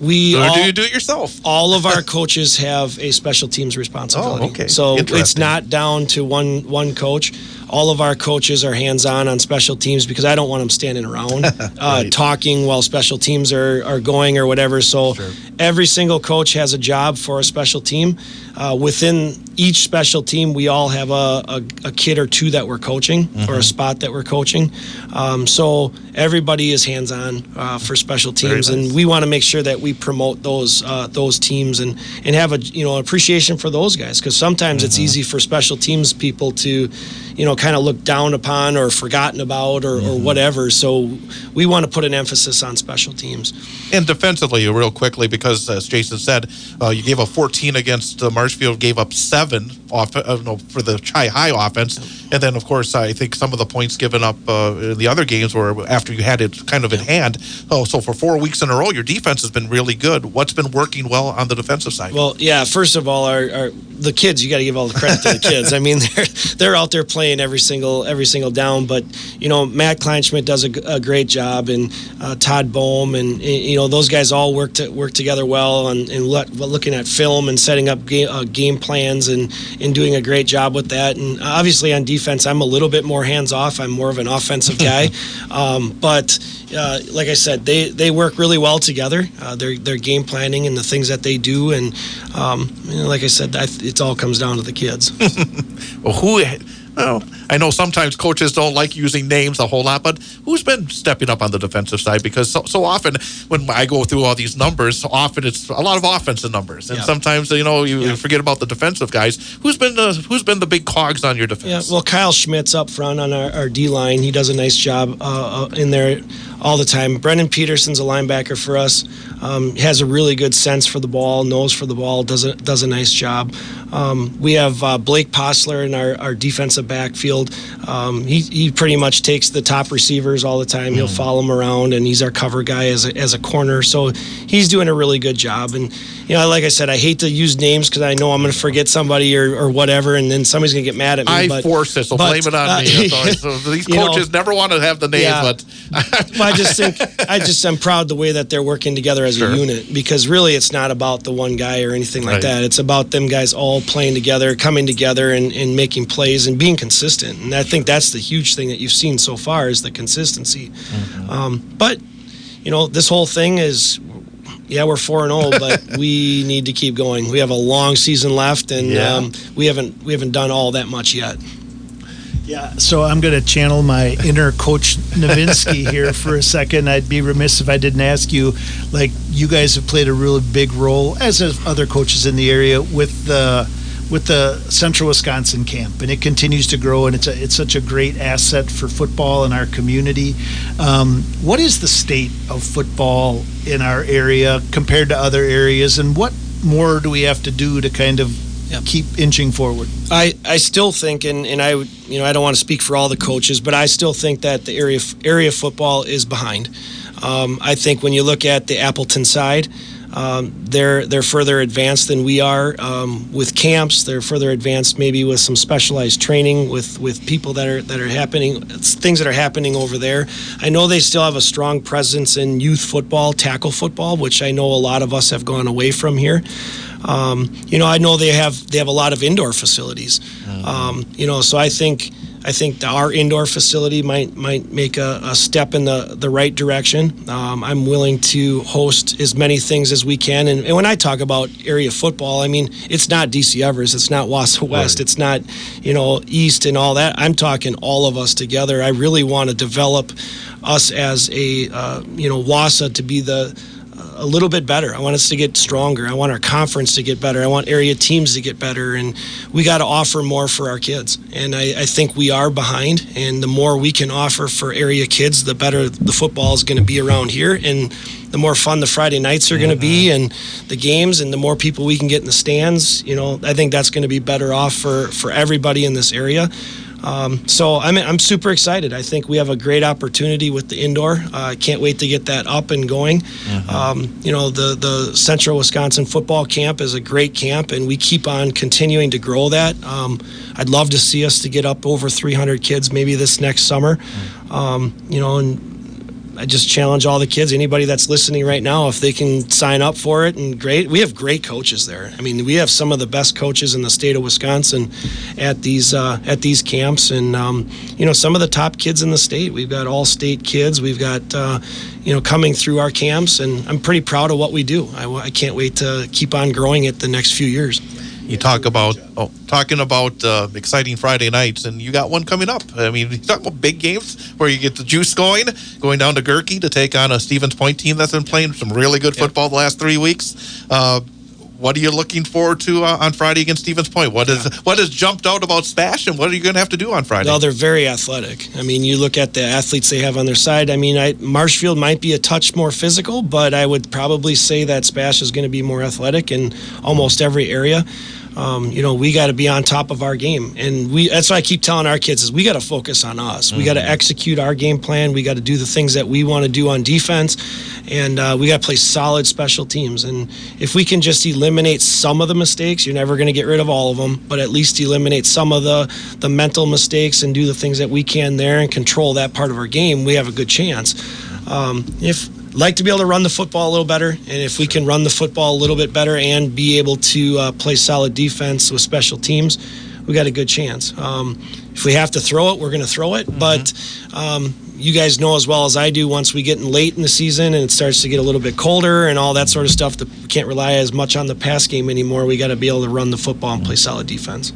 Or do you do it yourself? All of our coaches have a special teams responsibility. Oh, okay. So it's not down to one coach. All of our coaches are hands-on on special teams because I don't want them standing around right. talking while special teams are going or whatever. So every single coach has a job for a special team. Within each special team, we all have a kid or two that we're coaching or a spot that we're coaching. So everybody is hands-on for special teams, and we want to make sure that we promote those teams and have appreciation for those guys, because sometimes it's easy for special teams people to kind of look down upon or forgotten about or whatever. So we want to put an emphasis on special teams. And defensively, real quickly, because as Jason said, you gave up 14 against Marshfield, gave up 7 for the high offense. And then, of course, I think some of the points given up in the other games were after you had it kind of in hand. So for 4 weeks in a row, your defense has been really good. What's been working well on the defensive side? Well, yeah, first of all, the kids, you got to give all the credit to the kids. They're out there playing every single down. But Matt Kleinschmidt does a great job, and Todd Bohm, and those guys all work together well, and looking at film and setting up game plans and doing a great job with that. And obviously on defense, I'm a little bit more hands-off. I'm more of an offensive guy. But like I said, they work really well together. Their game planning and the things that they do. And like I said, it all comes down to the kids. Well, I know sometimes coaches don't like using names a whole lot, but who's been stepping up on the defensive side? Because so often when I go through all these numbers, often it's a lot of offensive numbers, and sometimes you forget about the defensive guys. Who's been the big cogs on your defense? Yeah, well, Kyle Schmidt's up front on our D line. He does a nice job in there all the time. Brendan Peterson's a linebacker for us. Has a really good sense for the ball, nose for the ball, does a nice job. We have Blake Posler in our defensive backfield. He pretty much takes the top receivers all the time. He'll follow them around, and he's our cover guy as a corner. So he's doing a really good job. And like I said, I hate to use names because I know I'm going to forget somebody or whatever, and then somebody's going to get mad at me. I force it, so blame it on me. So these coaches never want to have the name, but I'm proud the way that they're working together as a unit, because really it's not about the one guy or anything like that. It's about them guys all playing together, coming together, and making plays and being consistent. And I think that's the huge thing that you've seen so far is the consistency. But this whole thing is, we're 4-0, but we need to keep going. We have a long season left, and we haven't done all that much yet. Yeah, so I'm going to channel my inner Coach Nowinski here for a second. I'd be remiss if I didn't ask you, you guys have played a really big role, as have other coaches in the area, with the Central Wisconsin camp, and it continues to grow, and it's such a great asset for football in our community. What is the state of football in our area compared to other areas, and what more do we have to do to kind of keep inching forward? I still think, and I don't want to speak for all the coaches, but I still think that the area football is behind. I think when you look at the Appleton side, they're further advanced than we are with camps. They're further advanced maybe with some specialized training with people that are happening, things that are happening over there. I know they still have a strong presence in youth football, tackle football, which I know a lot of us have gone away from here. I know they have a lot of indoor facilities. So I think our indoor facility might make a step in the right direction. I'm willing to host as many things as we can. And when I talk about area football, I mean, it's not DC Everest, it's not Wausau West, it's not, East and all that. I'm talking all of us together. I really want to develop us as a, Wausau to be a little bit better. I want us to get stronger. I want our conference to get better. I want area teams to get better, and we got to offer more for our kids. And I think we are behind, and the more we can offer for area kids, the better the football is going to be around here, and the more fun the Friday nights are going to be, and the games, and the more people we can get in the stands. I think that's going to be better off for everybody in this area. So I'm super excited. I think we have a great opportunity with the indoor. I can't wait to get that up and going. The Central Wisconsin football camp is a great camp, and we keep on continuing to grow that. I'd love to see us to get up over 300 kids maybe this next summer. And I just challenge all the kids, anybody that's listening right now, if they can sign up for it, and great. We have great coaches there. I mean, we have some of the best coaches in the state of Wisconsin at these camps, and some of the top kids in the state. We've got all-state kids. We've got coming through our camps, and I'm pretty proud of what we do. I can't wait to keep on growing it the next few years. You talking about exciting Friday nights, and you got one coming up. I mean, you talk about big games where you get the juice going down to Gerke to take on a Stevens Point team that's been playing some really good football the last 3 weeks. What are you looking forward to on Friday against Stevens Point? What has jumped out about Spash, and what are you going to have to do on Friday? Well, they're very athletic. I mean, you look at the athletes they have on their side. I mean, Marshfield might be a touch more physical, but I would probably say that Spash is going to be more athletic in almost every area. We got to be on top of our game, and that's what I keep telling our kids is we got to focus on us. We got to execute our game plan. We got to do the things that we want to do on defense, and we got to play solid special teams. And if we can just eliminate some of the mistakes, you're never going to get rid of all of them, but at least eliminate some of the mental mistakes and do the things that we can there and control that part of our game, we have a good chance. like to be able to run the football a little better, and if we can run the football a little bit better and be able to play solid defense with special teams, we got a good chance. If we have to throw it, we're going to throw it, but you guys know as well as I do, once we get late in the season and it starts to get a little bit colder and all that sort of stuff, that we can't rely as much on the pass game anymore. We got to be able to run the football and play solid defense.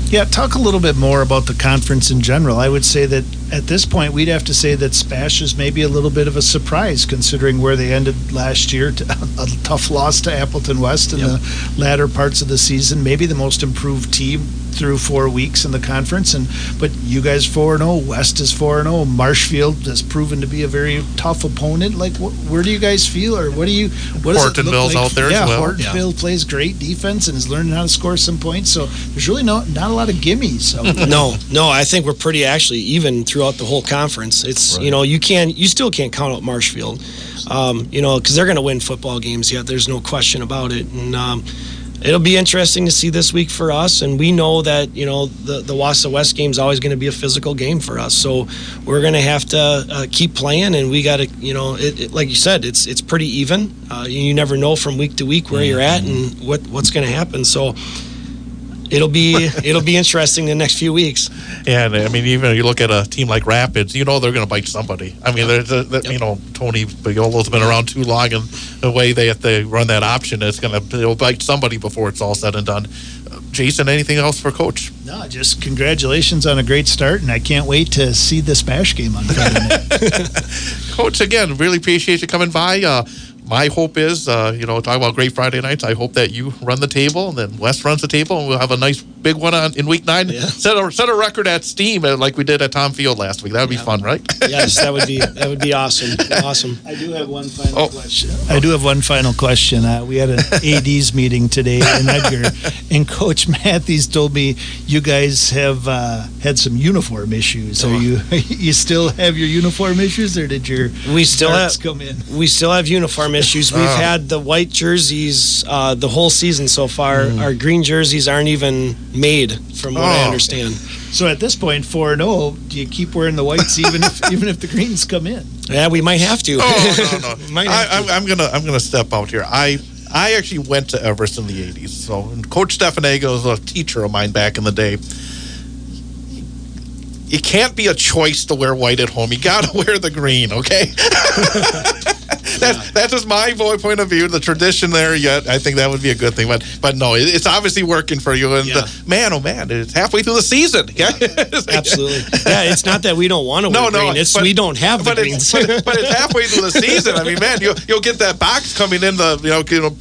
Yeah, talk a little bit more about the conference in general. I would say that at this point, we'd have to say that Spash is maybe a little bit of a surprise considering where they ended last year. A tough loss to Appleton West in the latter parts of the season. Maybe the most improved team through 4 weeks in the conference. But you guys 4-0, West is 4-0. Marshfield has proven to be a very tough opponent. Like, where do you guys feel, or what does it look Hortonville's like? out there as well. Hortonville plays great defense and is learning how to score some points. So there's really not a lot of gimmies. So. No, I think we're pretty actually even throughout the whole conference. It's you still can't count out Marshfield, because they're going to win football games. Yet there's no question about it, and it'll be interesting to see this week for us. And we know that the Wausau West game is always going to be a physical game for us. So we're going to have to keep playing, and we got to like you said, it's pretty even. You never know from week to week where you're at and what's going to happen. So. It'll be interesting the next few weeks. And I mean, even you look at a team like Rapids, they're going to bite somebody. I mean, Tony Bigliolo's been around too long, and the way they run that option, they'll bite somebody before it's all said and done. Jason, anything else for Coach? No, just congratulations on a great start, and I can't wait to see the Spash game on Friday night. Coach, again, really appreciate you coming by. My hope is, talk about great Friday nights. I hope that you run the table, and then Wes runs the table, and we'll have a nice big one in week 9. Yeah. Set a record at Steam like we did at Tom Field last week. That would be fun, right? Yes, that would be awesome. Awesome. I do have one final question. We had an AD's meeting today in Edgar, and Coach Matthews told me you guys have had some uniform issues. Are you still have your uniform issues, or did your starts come in? We still have uniform issues. We've had the white jerseys the whole season so far. Our green jerseys aren't even made, from what I understand. So at this point, 4-0, do you keep wearing the whites even if the greens come in? Yeah, we might have to. No. I'm gonna step out here. I actually went to Everest in the 80s. So Coach Stefanego was a teacher of mine back in the day. It can't be a choice to wear white at home. You got to wear the green, okay? That's just my point of view. The tradition there, I think that would be a good thing. But no, it's obviously working for you. And man, it's halfway through the season. Yeah. Absolutely. Yeah, it's not that we don't want to wear green. We don't have the greens. But it's halfway through the season. I mean, man, you'll get that box coming in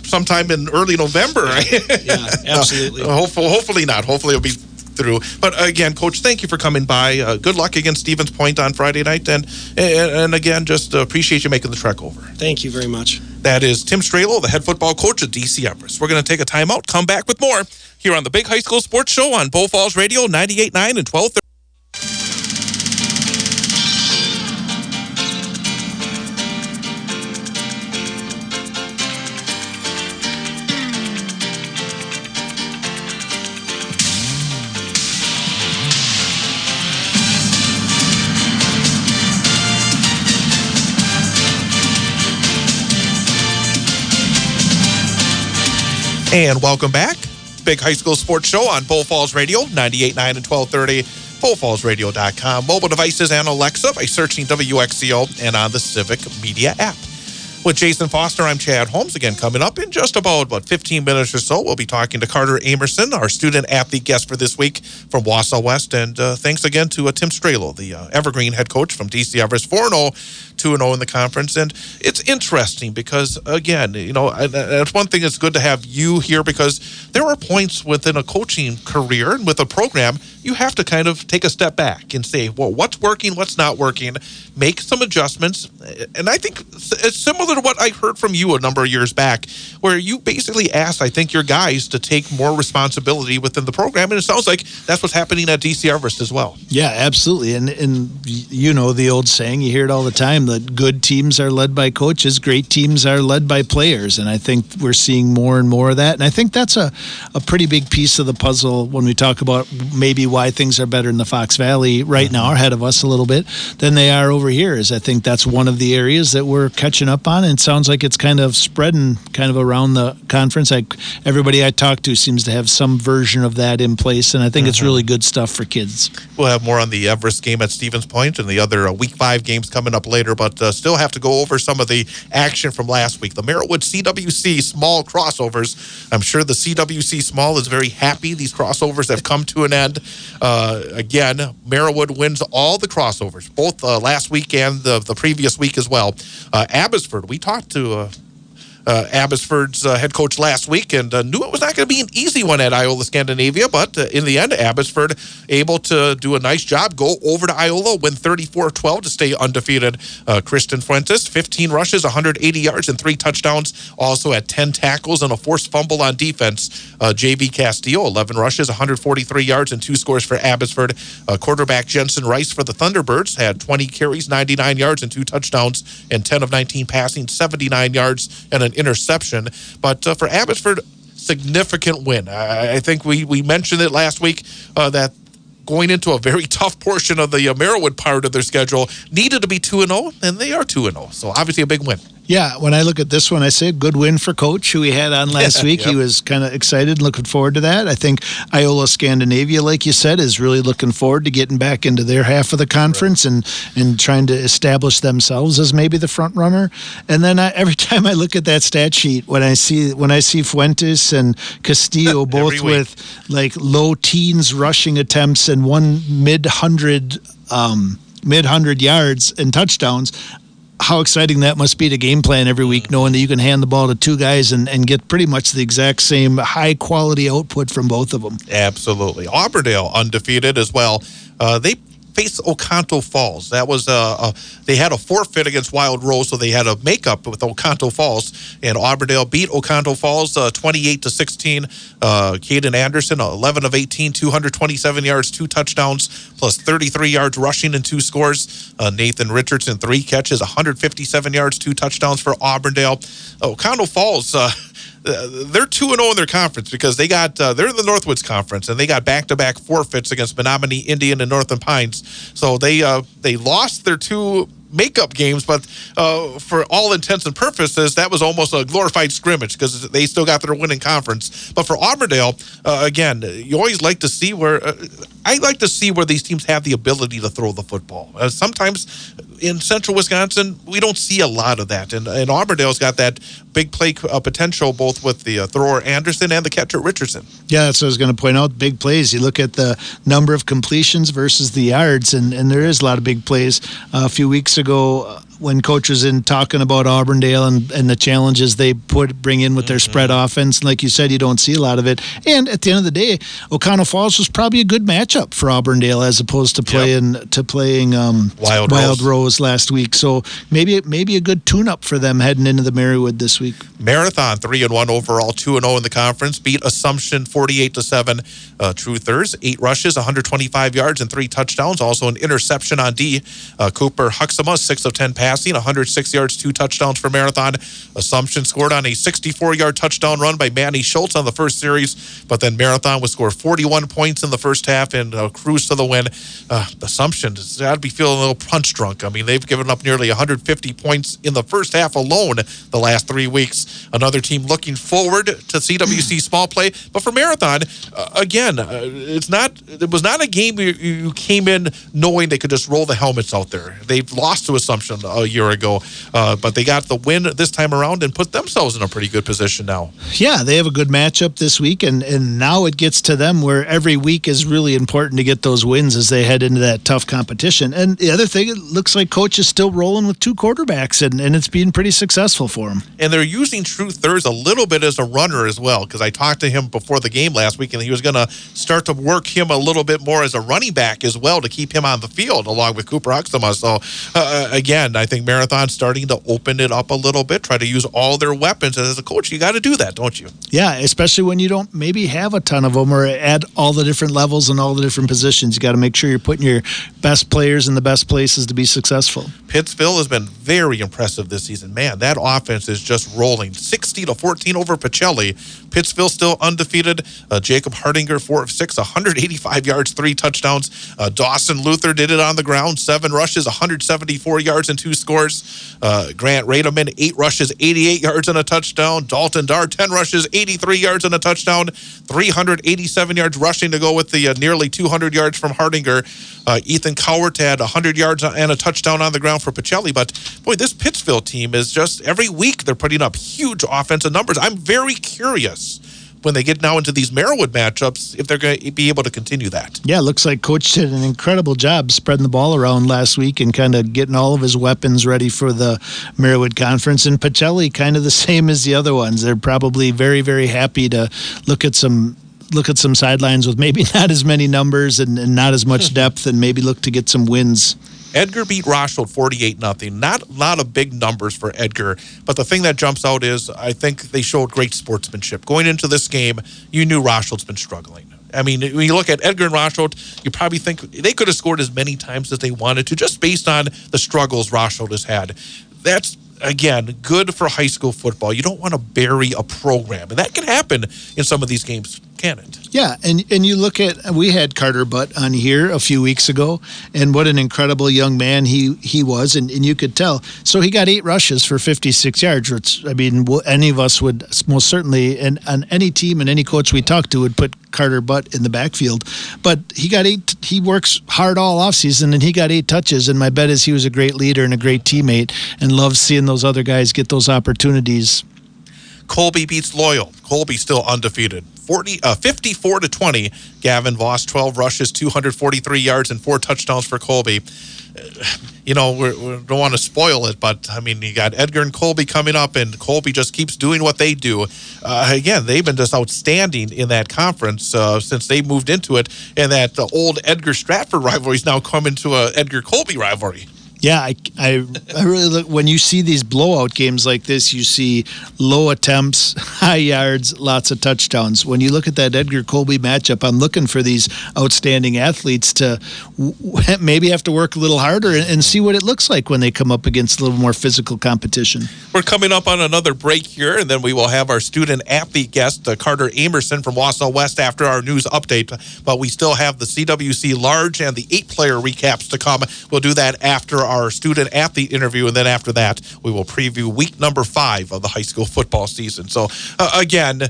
sometime in early November, right? Yeah, absolutely. Hopefully not. Hopefully it'll be through. But again, Coach, thank you for coming by. Good luck against Stevens Point on Friday night, and again, just appreciate you making the trek over. Thank you very much. That is Tim Strehlow, the head football coach at DC Everest. We're going to take a timeout, come back with more here on the Big High School Sports Show on Bow Falls Radio 98.9 and 1230. And welcome back. Big High School Sports Show on Bow Falls Radio, 98.9 and 1230, bowfallsradio.com. Mobile devices and Alexa by searching WXCO and on the Civic Media app. With Jason Foster, I'm Chad Holmes. Again, coming up in just about 15 minutes or so, we'll be talking to Carter Amerson, our student-athlete guest for this week from Wausau West. And thanks again to Tim Strehlow, the Evergreen head coach from DC Everest, 4-0, 2-0 in the conference. And it's interesting because, again, that's one thing that's good to have you here, because there are points within a coaching career and with a program, you have to kind of take a step back and say, well, what's working, what's not working, make some adjustments. And I think it's similar to what I heard from you a number of years back, where you basically asked, I think, your guys to take more responsibility within the program. And it sounds like that's what's happening at DC Everest as well. Yeah, absolutely. And the old saying, you hear it all the time, that good teams are led by coaches, great teams are led by players. And I think we're seeing more and more of that. And I think that's a pretty big piece of the puzzle when we talk about maybe why things are better in the Fox Valley right now, ahead of us a little bit, than they are over here. Is I think that's one of the areas that we're catching up on, and it sounds like it's kind of spreading kind of around the conference. Everybody I talk to seems to have some version of that in place, and I think it's really good stuff for kids. We'll have more on the Everest game at Stevens Point and the other Week 5 games coming up later, but still have to go over some of the action from last week. The Merrittwood CWC small crossovers. I'm sure the CWC small is very happy these crossovers have come to an end. Again, Merrittwood wins all the crossovers, both last week and the previous week as well. Abbotsford, we talked to Abbotsford's head coach last week and knew it was not going to be an easy one at Iola Scandinavia, but in the end, Abbotsford able to do a nice job, go over to Iola, win 34-12 to stay undefeated. Kristen Fuentes, 15 rushes, 180 yards, and 3 touchdowns. Also had 10 tackles and a forced fumble on defense. JV Castillo, 11 rushes, 143 yards, and 2 scores for Abbotsford. Quarterback Jensen Rice for the Thunderbirds had 20 carries, 99 yards, and 2 touchdowns, and 10 of 19 passing, 79 yards, and an interception. But for Abbotsford, significant win. I think we mentioned it last week that going into a very tough portion of the Merrittwood part of their schedule needed to be 2-0, and they are 2-0. So obviously a big win. Yeah, when I look at this one, I say good win for Coach, who we had on last week. Yep. He was kind of excited, looking forward to that. I think Iola Scandinavia, like you said, is really looking forward to getting back into their half of the conference and trying to establish themselves as maybe the front runner. And then every time I look at that stat sheet, when I see Fuentes and Castillo both with like low teens rushing attempts and one mid-100 yards and touchdowns, how exciting that must be to game plan every week, knowing that you can hand the ball to 2 guys and get pretty much the exact same high-quality output from both of them. Absolutely. Auburndale undefeated as well. They faced Oconto Falls. That was they had a forfeit against Wild Rose, so they had a makeup with Oconto Falls, and Auburndale beat Oconto Falls 28-16. Caden Anderson, 11 of 18, 227 yards, 2 touchdowns, plus 33 yards rushing and 2 scores. Nathan Richardson, 3 catches, 157 yards, 2 touchdowns for Auburndale. Oconto Falls, they're 2-0 in their conference because they got they're in the Northwoods Conference, and they got back-to-back forfeits against Menominee Indian and Northern Pines. So they lost their 2 makeup games, but for all intents and purposes, that was almost a glorified scrimmage because they still got their winning conference. But for Auburndale, again, you always like to see where I like to see where these teams have the ability to throw the football. Sometimes in central Wisconsin, we don't see a lot of that, and Auburndale's got that big play potential both with the thrower Anderson and the catcher Richardson. Yeah, that's what I was going to point out, big plays. You look at the number of completions versus the yards, and there is a lot of big plays. A few weeks ago, when Coach was in talking about Auburndale and the challenges they bring in with their spread offense, like you said, you don't see a lot of it. And at the end of the day, Oconto Falls was probably a good matchup for Auburndale as opposed to playing Wild Rose last week. So maybe a good tune-up for them heading into the Merrittwood this week. Marathon 3-1 overall, 2-0 in the conference. Beat Assumption 48-7. Truthers 8 rushes, 125 yards, and 3 touchdowns. Also an interception on D. Cooper Huxama 6 of 10 passing, 106 yards, 2 touchdowns for Marathon. Assumption scored on a 64-yard touchdown run by Manny Schultz on the first series, but then Marathon would score 41 points in the first half and cruise to the win. Assumption has got to be feeling a little punch drunk. I mean, they've given up nearly 150 points in the first half alone the last 3 weeks. Another team looking forward to CWC small play, but for Marathon, again, it was not a game where you came in knowing they could just roll the helmets out there. They've lost to Assumption a year ago, but they got the win this time around and put themselves in a pretty good position now. Yeah, they have a good matchup this week, and now it gets to them where every week is really important to get those wins as they head into that tough competition. And the other thing, it looks like Coach is still rolling with 2 quarterbacks, and it's been pretty successful for him. And they're using Truthers a little bit as a runner as well, because I talked to him before the game last week, and he was going to start to work him a little bit more as a running back as well to keep him on the field along with Cooper Huxama. So, again, I think Marathon's starting to open it up a little bit, try to use all their weapons. And as a coach, you got to do that, don't you? Yeah, especially when you don't maybe have a ton of them or at all the different levels and all the different positions. You got to make sure you're putting your best players in the best places to be successful. Pittsville has been very impressive this season. Man, that offense is just rolling. 60-14 over Pacelli. Pittsville still undefeated. Jacob Hardinger, 4 of 6, 185 yards, 3 touchdowns. Dawson Luther did it on the ground, 7 rushes, 174 yards and 2 scores. Grant Rademan, 8 rushes, 88 yards and a touchdown. Dalton Dar, 10 rushes, 83 yards and a touchdown. 387 yards rushing to go with the nearly 200 yards from Hardinger. Ethan Cowart had 100 yards and a touchdown on the ground for Pacelli. But, boy, this Pittsville team is just, every week they're putting up huge offensive numbers. I'm very curious when they get now into these Merriwood matchups if they're going to be able to continue that. Yeah, it looks like Coach did an incredible job spreading the ball around last week and kind of getting all of his weapons ready for the Merriwood Conference. And Pacelli, kind of the same as the other ones. They're probably very, very happy to look at some sidelines with maybe not as many numbers and not as much depth and maybe look to get some wins. Edgar beat Roscoe 48-0. Not a lot of big numbers for Edgar, but the thing that jumps out is I think they showed great sportsmanship. Going into this game, you knew Roscoe's been struggling. I mean, when you look at Edgar and Roscoe, you probably think they could have scored as many times as they wanted to just based on the struggles Roscoe has had. That's, again, good for high school football. You don't want to bury a program, and that can happen in some of these games, can it? Yeah, and you look at, we had Carter Butt on here a few weeks ago, and what an incredible young man he was, and you could tell. So he got 8 rushes for 56 yards, which, I mean, any of us would most certainly, and on any team and any coach we talked to would put Carter Butt in the backfield. But he got 8, he works hard all offseason, and he got 8 touches, and my bet is he was a great leader and a great teammate and loves seeing those other guys get those opportunities. Colby beats Loyal. Colby still undefeated. 54-20. Gavin Voss, 12 rushes, 243 yards, and 4 touchdowns for Colby. You know, we don't want to spoil it, but, I mean, you got Edgar and Colby coming up, and Colby just keeps doing what they do. Again, they've been just outstanding in that conference since they moved into it, and that old Edgar-Stratford rivalry is now come into a Edgar-Colby rivalry. Yeah, I really look, when you see these blowout games like this, you see low attempts, high yards, lots of touchdowns. When you look at that Edgar-Colby matchup, I'm looking for these outstanding athletes to maybe have to work a little harder and see what it looks like when they come up against a little more physical competition. We're coming up on another break here, and then we will have our student-athlete guest, Carter Amerson from Wausau West, after our news update. But we still have the CWC Large and the 8-player recaps to come. We'll do that after our student-athlete interview, and then after that, we will preview week number 5 of the high school football season. So, again,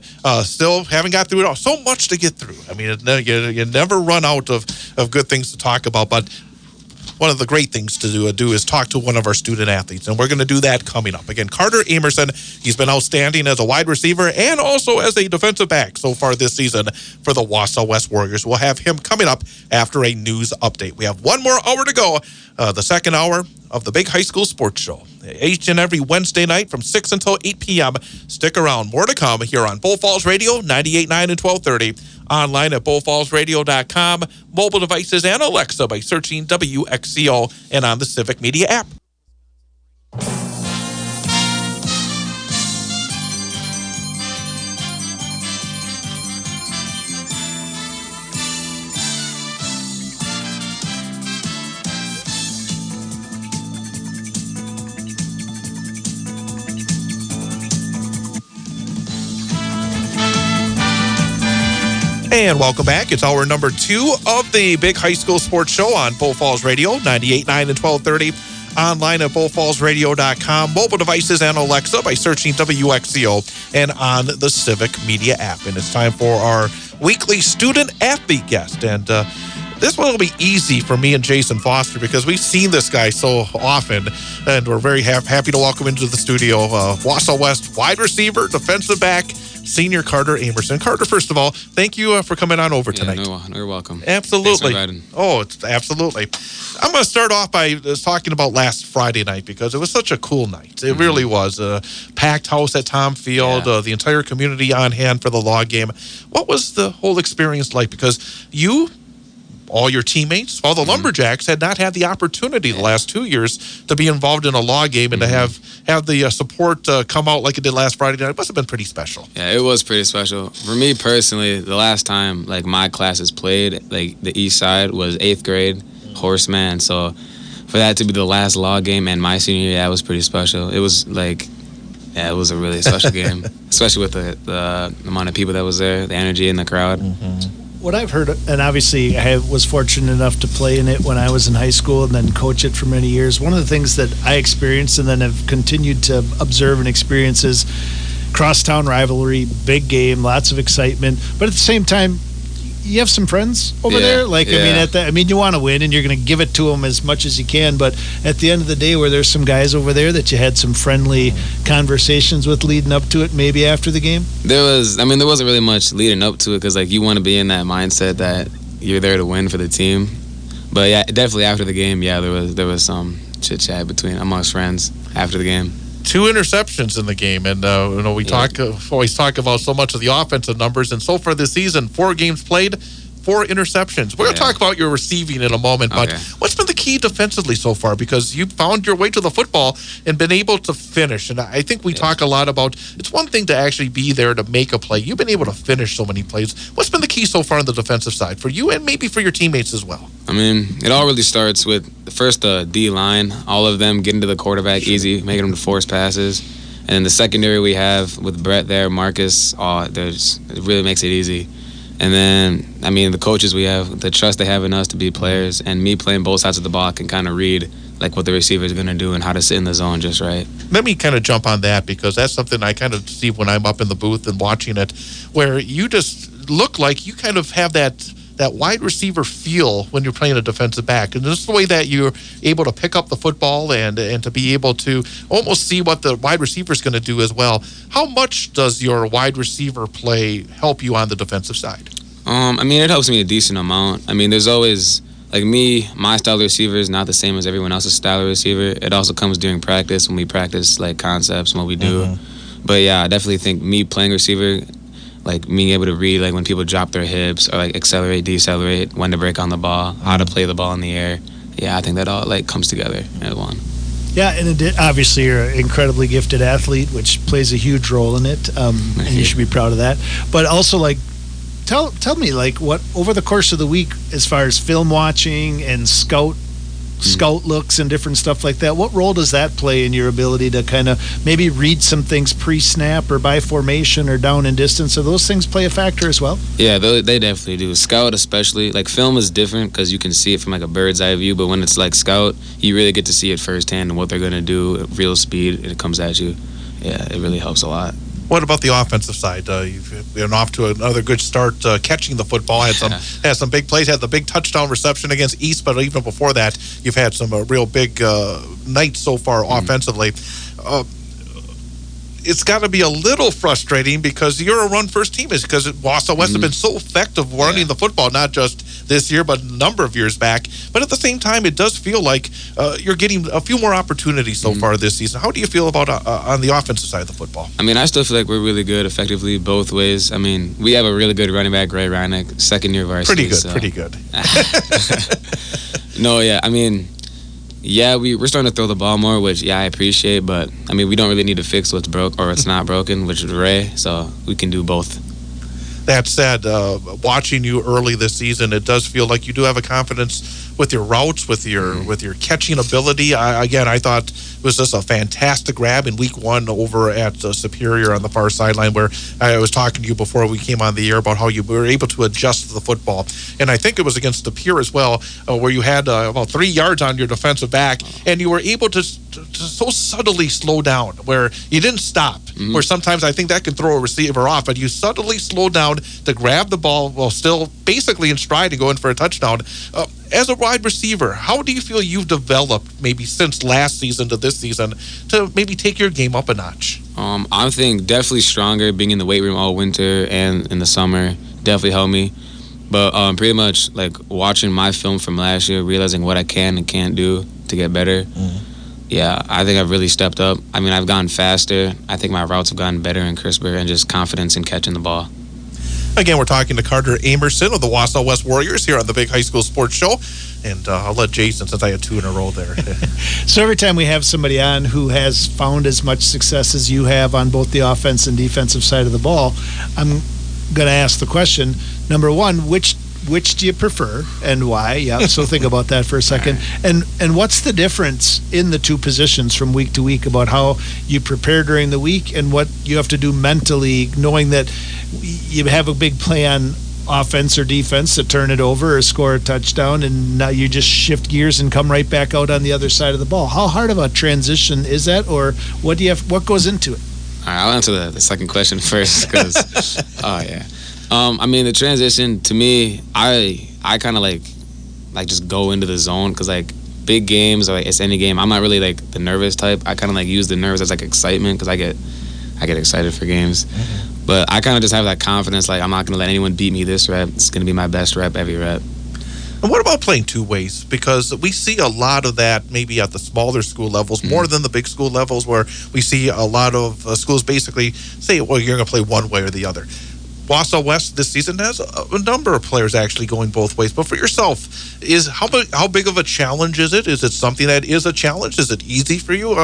still haven't got through it all. So much to get through. I mean, you never run out of good things to talk about, but one of the great things to do is talk to one of our student athletes, and we're going to do that coming up. Again, Carter Amerson, he's been outstanding as a wide receiver and also as a defensive back so far this season for the Wausau West Warriors. We'll have him coming up after a news update. We have one more hour to go, the second hour of the Big High School Sports Show. Each and every Wednesday night from 6 until 8 p.m. Stick around. More to come here on Bull Falls Radio, 98.9 and 1230. Online at bullfallsradio.com. Mobile devices and Alexa by searching WXCO and on the Civic Media app. And welcome back. It's hour number 2 of the Big High School Sports Show on Bull Falls Radio, 98.9 and 1230. Online at bullfallsradio.com. Mobile devices and Alexa by searching WXCO and on the Civic Media app. And it's time for our weekly student-athlete guest. And this one will be easy for me and Jason Foster because we've seen this guy so often, and we're very happy to welcome into the studio Wausau West wide receiver, defensive back, senior Carter Amerson. Carter, first of all, thank you for coming on over tonight. No, you're welcome. Absolutely. Thanks for inviting. It's absolutely. I'm going to start off by talking about last Friday night because it was such a cool night. It really was. A packed house at Tom Field, the entire community on hand for the log game. What was the whole experience like? Because you all your teammates, all the Lumberjacks had not had the opportunity the last 2 years to be involved in a law game and to have the support come out like it did last Friday night. It must have been pretty special. Yeah, it was pretty special. For me personally, the last time like my classes played, like the East Side, was 8th grade, Horseman. So for that to be the last law game and my senior year, it was pretty special. It was like, it was a really special game, especially with the amount of people that was there, the energy in the crowd. What I've heard, and obviously I was fortunate enough to play in it when I was in high school and then coach it for many years. One of the things that I experienced and then have continued to observe and experience is crosstown rivalry, big game, lots of excitement. But at the same time, you have some friends over there. Like, I mean, you want to win and you're going to give it to them as much as you can. But at the end of the day, where there's some guys over there that you had some friendly conversations with leading up to it, maybe after the game? There wasn't really much leading up to it because, like, you want to be in that mindset that you're there to win for the team. But, yeah, definitely after the game, there was some chit-chat amongst friends after the game. 2 interceptions in the game, and we always talk about so much of the offensive numbers, and so far this season, 4 games played, 4 interceptions. We're going to talk about your receiving in a moment, but what's been the key defensively so far? Because you found your way to the football and been able to finish, and I think we talk a lot about, it's one thing to actually be there to make a play. You've been able to finish so many plays. What's been the key so far on the defensive side for you and maybe for your teammates as well? I mean, it all really starts with the first D-line, all of them getting to the quarterback easy, making them to force passes. And then the secondary we have with Brett there, Marcus, it really makes it easy. And then, I mean, the coaches we have, the trust they have in us to be players, and me playing both sides of the ball can kind of read like what the receiver is going to do and how to sit in the zone just right. Let me kind of jump on that because that's something I kind of see when I'm up in the booth and watching it, where you just look like you kind of have that wide receiver feel when you're playing a defensive back. And this is the way that you're able to pick up the football and to be able to almost see what the wide receiver is going to do as well. How much does your wide receiver play help you on the defensive side? I mean, it helps me a decent amount. I mean, there's always, like me, my style of receiver is not the same as everyone else's style of receiver. It also comes during practice when we practice like concepts and what we do. But yeah, I definitely think me playing receiver, like being able to read like when people drop their hips or like accelerate, decelerate, when to break on the ball, how to play the ball in the air. Yeah, I think that all like comes together as one. Yeah, and obviously you're an incredibly gifted athlete, which plays a huge role in it, and you should be proud of that. But also, like, tell me, like, what over the course of the week, as far as film watching and scout looks and different stuff like that, what role does that play in your ability to kind of maybe read some things pre-snap or by formation or down and distance? So those things play a factor as well? Yeah, they definitely do. Scout especially. Like, film is different because you can see it from like a bird's eye view, but when it's like scout, you really get to see it firsthand and what they're going to do at real speed, and it comes at you. Yeah, it really helps a lot. What about the offensive side? You've been off to another good start catching the football. Had some big plays. Had the big touchdown reception against East, but even before that, you've had some real big nights so far offensively. It's got to be a little frustrating because you're a run-first team. Is because Wausau West have been so effective running the football, not just this year, but a number of years back. But at the same time, it does feel like you're getting a few more opportunities so far this season. How do you feel about on the offensive side of the football? I mean, I still feel like we're really good effectively both ways. I mean, we have a really good running back, Ray Reinick, second year varsity. Pretty good. No, yeah, I mean, yeah, we're starting to throw the ball more, which, I appreciate, but, I mean, we don't really need to fix what's broke or what's not broken, which is Ray, so we can do both. That said, watching you early this season, it does feel like you do have a confidence with your routes, with your catching ability. I thought it was just a fantastic grab in week 1 over at Superior on the far sideline, where I was talking to you before we came on the air about how you were able to adjust the football. And I think it was against the Pier as well, where you had about 3 yards on your defensive back, and you were able to so subtly slow down, where you didn't stop, where sometimes I think that can throw a receiver off, but you subtly slowed down to grab the ball while still basically in stride and going for a touchdown. As a wide receiver, how do you feel you've developed maybe since last season to this season to maybe take your game up a notch? I think definitely stronger, being in the weight room all winter and in the summer definitely helped me. But pretty much like watching my film from last year, realizing what I can and can't do to get better. Yeah, I think I've really stepped up. I mean, I've gotten faster. I think my routes have gotten better and crisper, and just confidence in catching the ball. Again, we're talking to Carter Amerson of the Wausau West Warriors here on the Big High School Sports Show. And I'll let Jason, since I had 2 in a row there. So every time we have somebody on who has found as much success as you have on both the offense and defensive side of the ball, I'm going to ask the question, number one, which do you prefer and why? Yeah, so think about that for a second. And what's the difference in the two positions from week to week about how you prepare during the week and what you have to do mentally, knowing that you have a big play on offense or defense to turn it over or score a touchdown, and now you just shift gears and come right back out on the other side of the ball. How hard of a transition is that, or what goes into it? All right, I'll answer the second question first because, I mean, the transition to me, I kind of like just go into the zone because like big games or like it's any game, I'm not really like the nervous type. I kind of like use the nerves as like excitement because I get excited for games. Mm-hmm. But I kind of just have that confidence, like I'm not going to let anyone beat me this rep. It's going to be my best rep every rep. And what about playing two ways? Because we see a lot of that maybe at the smaller school levels, more than the big school levels, where we see a lot of schools basically say, well, you're going to play one way or the other. Wausau West this season has a number of players actually going both ways. But for yourself, is how big of a challenge is it? Is it something that is a challenge? Is it easy for you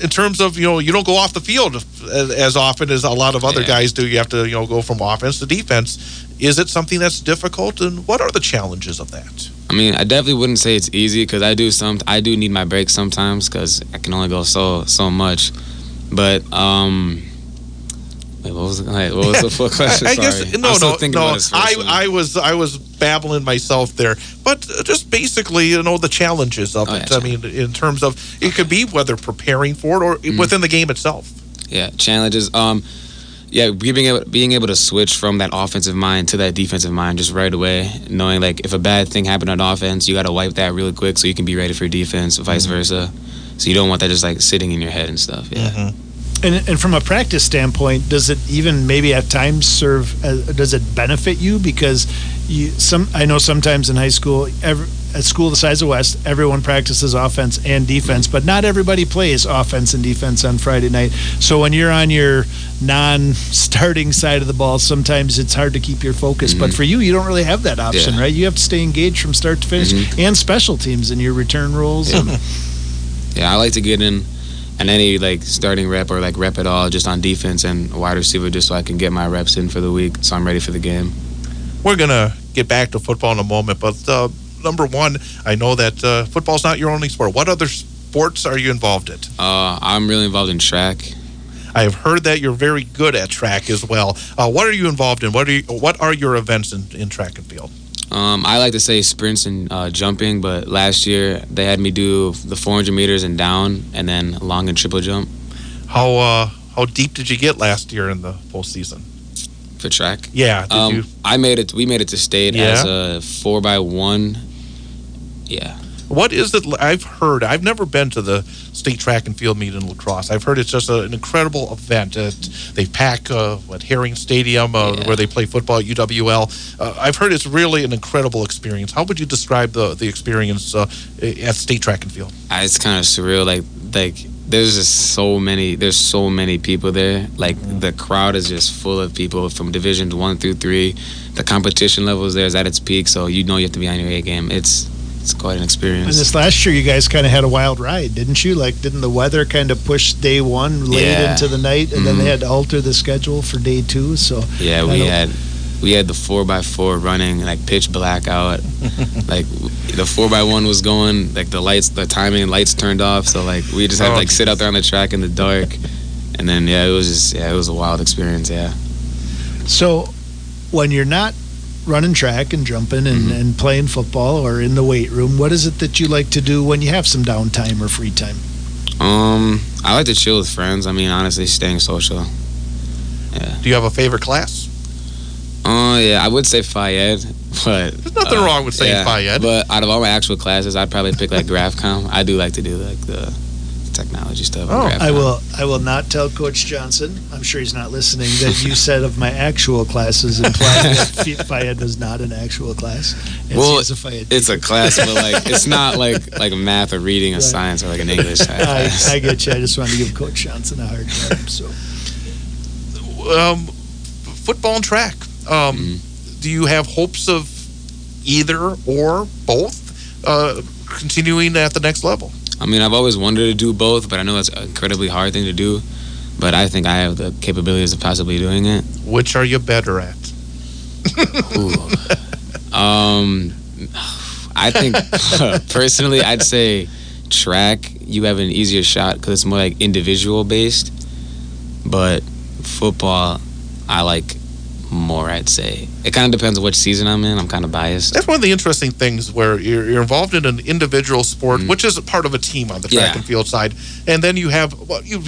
in terms of, you don't go off the field as often as a lot of other guys do. You have to, go from offense to defense. Is it something that's difficult, and what are the challenges of that? I mean, I definitely wouldn't say it's easy because I do need my breaks sometimes because I can only go so much. But wait, what was the full question? Sorry. I was babbling myself there, but just basically, the challenges of it. I mean, in terms of it could be whether preparing for it or within the game itself. Yeah, challenges. Being able to switch from that offensive mind to that defensive mind just right away, knowing like if a bad thing happened on offense, you got to wipe that really quick so you can be ready for defense, vice versa. So you don't want that just like sitting in your head and stuff. Yeah. Mm-hmm. And from a practice standpoint, does it even maybe at times does it benefit you? Because I know sometimes in high school, at school the size of West, everyone practices offense and defense, but not everybody plays offense and defense on Friday night. So when you're on your non-starting side of the ball, sometimes it's hard to keep your focus. But for you don't really have that option, right? You have to stay engaged from start to finish, and special teams in your return roles. Yeah, I like to get in any like starting rep or like rep at all just on defense and wide receiver just so I can get my reps in for the week so I'm ready for the game. We're going to get back to football in a moment, but number one, I know that football's not your only sport. What other sports are you involved in? I'm really involved in track. I have heard that you're very good at track as well. What are you involved in? What are your events in track and field? I like to say sprints and jumping, but last year they had me do the 400 meters and down, and then long and triple jump. How deep did you get last year in the postseason? For track? Yeah. Did you? We made it to state as a 4x1. Yeah. What is it? I've never been to the state track and field meet in La Crosse. I've heard it's just an incredible event. They pack Herring Stadium where they play football at UWL. I've heard it's really an incredible experience. How would you describe the experience at state track and field? It's kind of surreal. Like there's just so many people there. Like the crowd is just full of people from divisions 1 through 3. The competition level there is at its peak, so you have to be on your A game. It's quite an experience. And this last year, you guys kind of had a wild ride, didn't you? Like, didn't the weather kind of push day one late into the night, and then they had to alter the schedule for day 2? So yeah, we had the 4x4 running like pitch black out. Like the 4x1 was going, like the timing and lights turned off. So like we just had to like sit out there on the track in the dark, and then it was a wild experience. Yeah. So when you're not running track and jumping and playing football or in the weight room, what is it that you like to do when you have some downtime or free time? I like to chill with friends. I mean, honestly, staying social. Yeah. Do you have a favorite class? Yeah, I would say Fayed, but there's nothing wrong with saying Fayed. But out of all my actual classes, I'd probably pick like GraphCom. I do like to do like the technology stuff. I will not tell Coach Johnson, I'm sure he's not listening, that you said of my actual classes implying that Fayed was not an actual class. It's a class, but like it's not like a math or reading or science or like an English class. I get you. I just wanted to give Coach Johnson a hard time. So, football and track. Do you have hopes of either or both continuing at the next level? I mean, I've always wanted to do both, but I know that's an incredibly hard thing to do. But I think I have the capabilities of possibly doing it. Which are you better at? I think, personally, I'd say track, you have an easier shot because it's more like individual based. But football, I like more, I'd say. It kind of depends on which season I'm in. I'm kind of biased. That's one of the interesting things where you're involved in an individual sport, which is part of a team on the track and field side, and then you have when you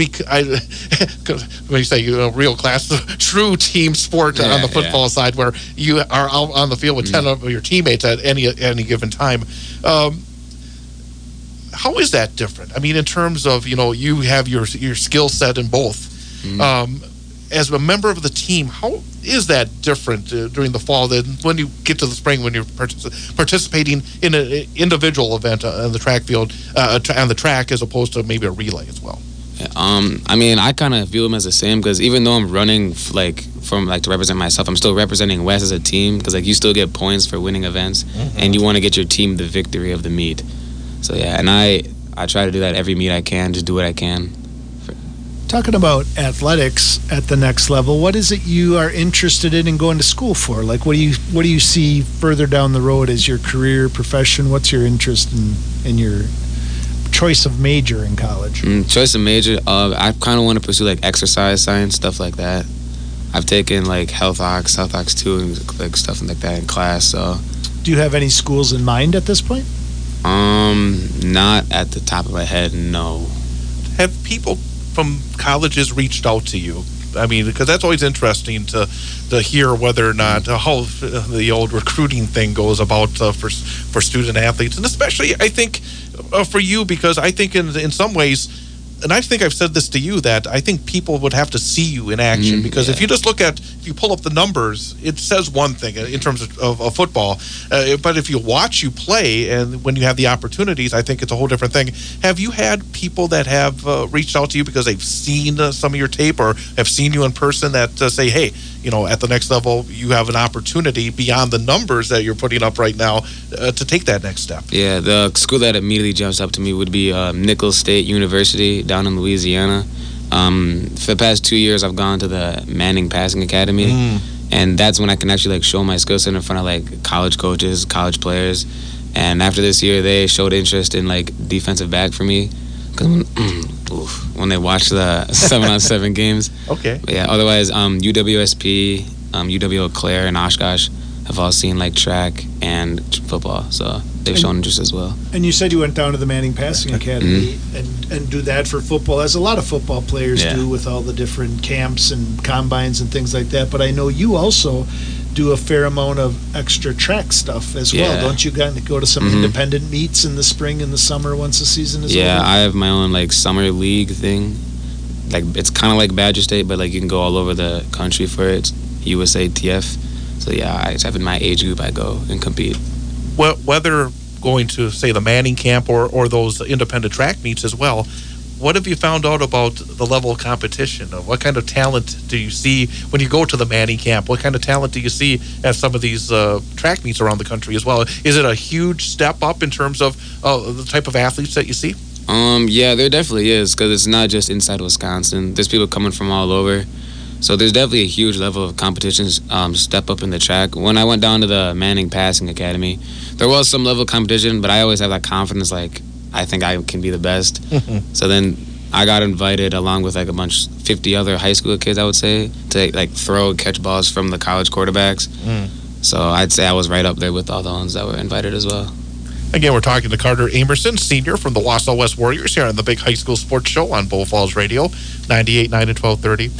say real class, true team sport on the football side, where you are out on the field with 10 of your teammates at any given time. How is that different? I mean, in terms of you have your skill set in both. As a member of the team, how is that different during the fall than when you get to the spring when you're participating in an individual event on the track field, on the track, as opposed to maybe a relay as well? I mean, I kind of view them as the same because even though I'm running to represent myself, I'm still representing West as a team because you still get points for winning events, and you want to get your team the victory of the meet. So and I try to do that every meet I can, just do what I can. Talking about athletics at the next level, what is it you are interested in going to school for? Like, what do you see further down the road as your career, profession? What's your interest in your choice of major in college? Choice of major, I kind of want to pursue exercise science, stuff like that. I've taken Health Ox 2, and stuff like that in class. So, do you have any schools in mind at this point? Not at the top of my head, no. Have people from colleges reached out to you? I mean, because that's always interesting to hear whether or not how the old recruiting thing goes about for student athletes, and especially I think for you, because I think in some ways, and I think I've said this to you, that I think people would have to see you in action, because if you just if you pull up the numbers, it says one thing in terms of football, but if you watch you play and when you have the opportunities, I think it's a whole different thing. Have you had people that have reached out to you because they've seen some of your tape or have seen you in person that say, hey, at the next level, you have an opportunity beyond the numbers that you're putting up right now to take that next step? Yeah, the school that immediately jumps up to me would be Nicholls State University down in Louisiana. For the past 2 years, I've gone to the Manning Passing Academy, and that's when I can actually show my skill set in front of college coaches, college players. And after this year, they showed interest in defensive back for me. When they watch the 7-on-7 games. Okay. But otherwise, UWSP, UW Eau Claire, and Oshkosh have all seen track and football, so they've shown interest as well. And you said you went down to the Manning Passing Academy and do that for football, as a lot of football players do with all the different camps and combines and things like that. But I know you also do a fair amount of extra track stuff as well. Don't you go to some independent meets in the spring and the summer once the season is over? Yeah, I have my own summer league thing. It's kind of like Badger State, but you can go all over the country for it. It's USATF. So I just have in my age group I go and compete. Well, whether going to say the Manning camp or those independent track meets as well, what have you found out about the level of competition? What kind of talent do you see when you go to the Manning camp? What kind of talent do you see at some of these track meets around the country as well? Is it a huge step up in terms of the type of athletes that you see? Yeah, there definitely is, because it's not just inside Wisconsin. There's people coming from all over. So there's definitely a huge level of competition step up in the track. When I went down to the Manning Passing Academy, there was some level of competition, but I always have that confidence, I think I can be the best. So then I got invited along with a bunch, 50 other high school kids, I would say, to throw and catch balls from the college quarterbacks. So I'd say I was right up there with all the ones that were invited as well. Again, we're talking to Carter Amerson, senior from the Wausau West Warriors, here on the Big High School Sports Show on Bull Falls Radio, 98.9 and 1230.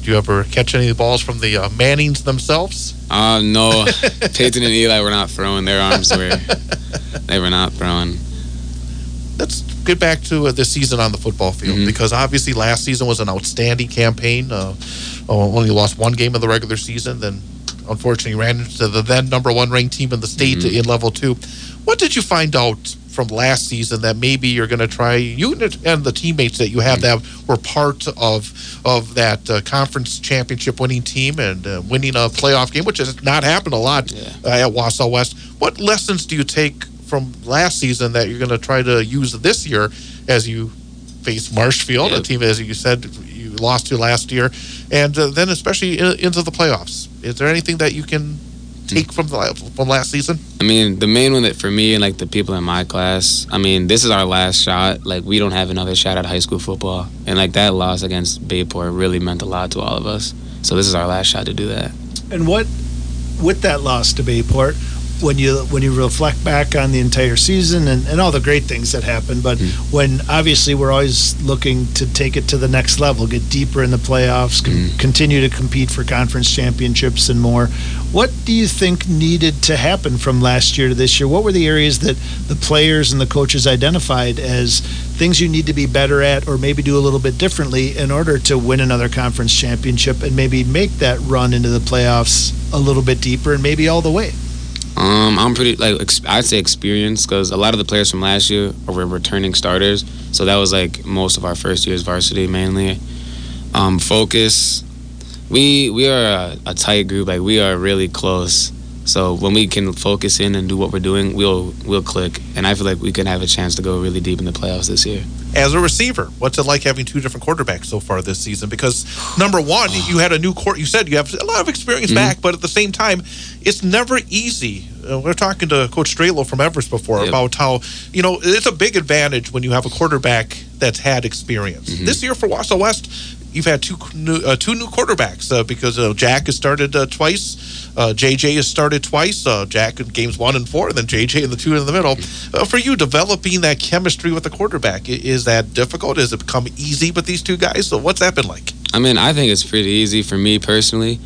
Do you ever catch any balls from the Mannings themselves? No. Peyton and Eli were not throwing. Their arms they were not throwing. Let's get back to this season on the football field, because obviously last season was an outstanding campaign. Only lost one game of the regular season, then unfortunately ran into the then number one ranked team in the state in level 2. What did you find out from last season that maybe you're going to try, you and the teammates that you have that were part of that conference championship winning team and winning a playoff game, which has not happened a lot at Wausau West. What lessons do you take from last season that you're going to try to use this year as you face Marshfield, a team, as you said, you lost to last year, and then especially into the playoffs? Is there anything that you can take from last season? I mean, the main one that for me and like the people in my class, I mean, this is our last shot. Like, we don't have another shot at high school football, and like that loss against Bayport really meant a lot to all of us. So this is our last shot to do that. And what, with that loss to Bayport, when you reflect back on the entire season and all the great things that happened, but when obviously we're always looking to take it to the next level, get deeper in the playoffs, continue to compete for conference championships and more, what do you think needed to happen from last year to this year? What were the areas that the players and the coaches identified as things you need to be better at or maybe do a little bit differently in order to win another conference championship and maybe make that run into the playoffs a little bit deeper and maybe all the way? I'm pretty, I'd say experienced, because a lot of the players from last year were returning starters. So that was like most of our first year's varsity mainly. Focus. We are a tight group. Like, we are really close. So when we can focus in and do what we're doing, we'll click. And I feel like we can have a chance to go really deep in the playoffs this year. As a receiver, what's it like having two different quarterbacks so far this season? Because number one, you had a new you said you have a lot of experience back, but at the same time, it's never easy. We're talking to Coach Strehlow from Everest before about how, it's a big advantage when you have a quarterback that's had experience. This year for Wausau West, you've had two new quarterbacks because Jack has started twice. JJ has started twice. Jack in games 1 and 4, and then JJ in the 2 in the middle. For you, developing that chemistry with the quarterback, is that difficult? Has it become easy with these two guys? So what's that been like? I mean, I think it's pretty easy for me personally.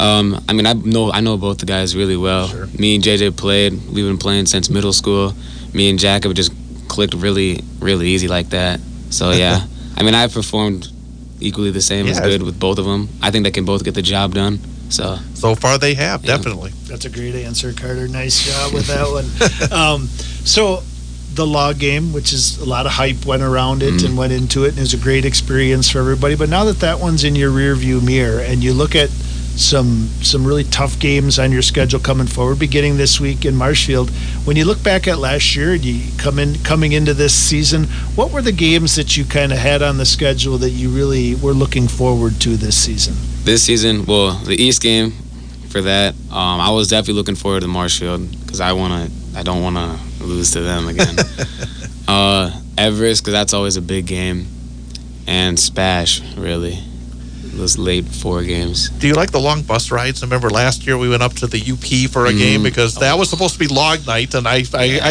I mean, I know both the guys really well. Sure. Me and JJ played. We've been playing since middle school. Me and Jack have just clicked really, really easy like that. So yeah, I mean, I've performed equally the same as good with both of them. I think they can both get the job done. So far they have, definitely. That's a great answer, Carter. Nice job with that one. So the log game, which is a lot of hype went around it and went into it, and it was a great experience for everybody. But now that one's in your rearview mirror and you look at some really tough games on your schedule coming forward, beginning this week in Marshfield. When you look back at last year and you coming into this season, what were the games that you kind of had on the schedule that you really were looking forward to this season? This season, well, the East game for that, I was definitely looking forward to Marshfield because I don't want to lose to them again. Everest, because that's always a big game, and Spash, really. Those late 4 games. Do you like the long bus rides? I remember last year we went up to the UP for a game because that was supposed to be log night, and I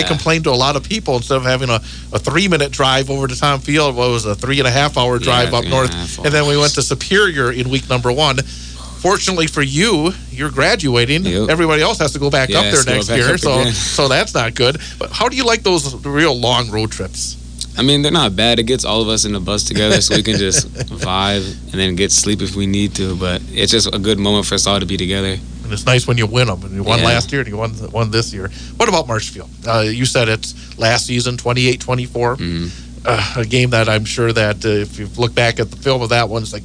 complained to a lot of people, instead of having a 3-minute drive over to Tom Field, what was a 3.5-hour drive up north, and then we went to Superior in week number 1. Fortunately for you, you're graduating. Yep. Everybody else has to go back up there next year, so that's not good. But how do you like those real long road trips? I mean, they're not bad. It gets all of us in the bus together so we can just vibe and then get sleep if we need to. But it's just a good moment for us all to be together. And it's nice when you win them. And you won last year and you won this year. What about Marshfield? You said it's last season, 28-24. A game that I'm sure that if you look back at the film of that one, it's like,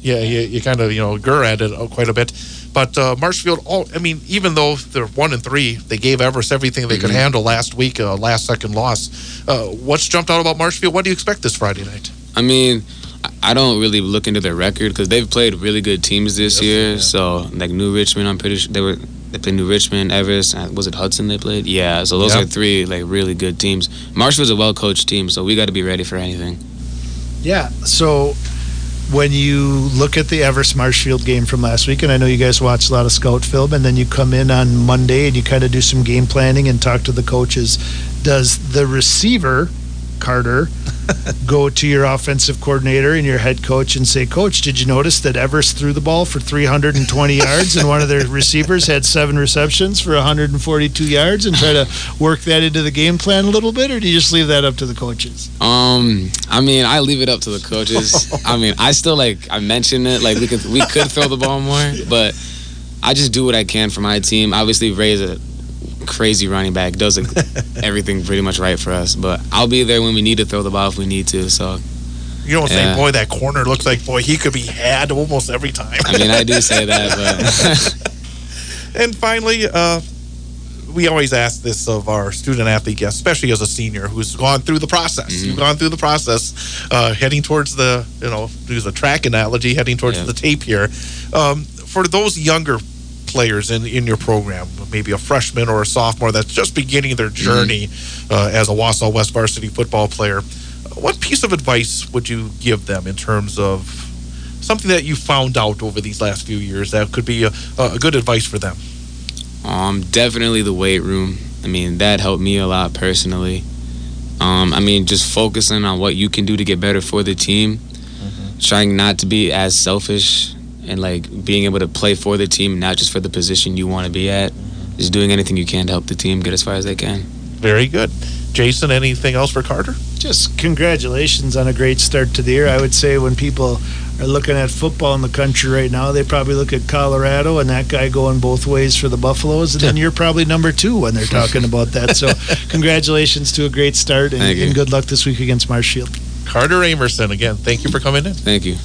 you kind of, gur at it quite a bit. But Marshfield, even though they're 1-3, they gave Everest everything they could handle last week, last-second loss. What's jumped out about Marshfield? What do you expect this Friday night? I mean, I don't really look into their record because they've played really good teams this year. Yeah. So, like New Richmond, I'm pretty sure they played New Richmond, Everest. Was it Hudson they played? Yeah, so those are 3 really good teams. Marshfield's a well-coached team, so we got to be ready for anything. Yeah, so when you look at the Everest Marshfield game from last week, and I know you guys watched a lot of scout film, and then you come in on Monday and you kind of do some game planning and talk to the coaches, does the receiver, Carter, go to your offensive coordinator and your head coach and say, Coach, did you notice that Everest threw the ball for 320 yards and one of their receivers had 7 receptions for 142 yards, and try to work that into the game plan a little bit, or do you just leave that up to the coaches? I mean, I leave it up to the coaches. I mean, I still I mention it, we could throw the ball more, but I just do what I can for my team. Obviously, Ray's a crazy running back. Does everything pretty much right for us. But I'll be there when we need to throw the ball if we need to. So you don't say, boy, that corner looks like, boy, he could be had almost every time. I mean, I do say that, but. And finally, we always ask this of our student athlete guests, especially as a senior who's gone through the process. Mm-hmm. You've gone through the process, heading towards the, use a track analogy, heading towards the tape here. For those younger players in your program, maybe a freshman or a sophomore that's just beginning their journey as a Wausau West varsity football player, what piece of advice would you give them in terms of something that you found out over these last few years that could be a good advice for them? Definitely the weight room. I mean, that helped me a lot personally. I mean, just focusing on what you can do to get better for the team, trying not to be as selfish, and like being able to play for the team, not just for the position you want to be at. Just doing anything you can to help the team get as far as they can. Very good. Jason, anything else for Carter? Just congratulations on a great start to the year. I would say when people are looking at football in the country right now, they probably look at Colorado and that guy going both ways for the Buffaloes, and then you're probably number 2 when they're talking about that. So congratulations to a great start, and good luck this week against Marshfield. Carter Amerson, again, thank you for coming in. Thank you.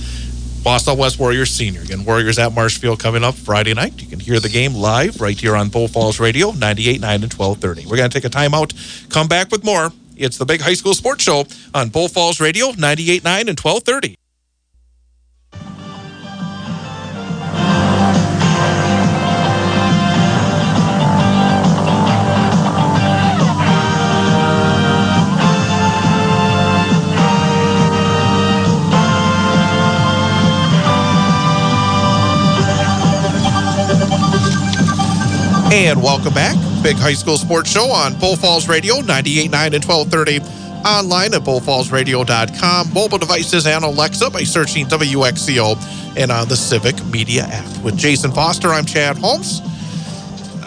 Wausau West Warriors senior. Again, Warriors at Marshfield coming up Friday night. You can hear the game live right here on Bull Falls Radio, 98.9 and 1230. We're going to take a timeout, come back with more. It's the Big High School Sports Show on Bull Falls Radio, 98.9 and 1230. And welcome back. Big High School Sports Show on Bull Falls Radio, 98.9 and 1230. Online at bullfallsradio.com. Mobile devices and Alexa by searching WXCO and on the Civic Media app. With Jason Foster, I'm Chad Holmes.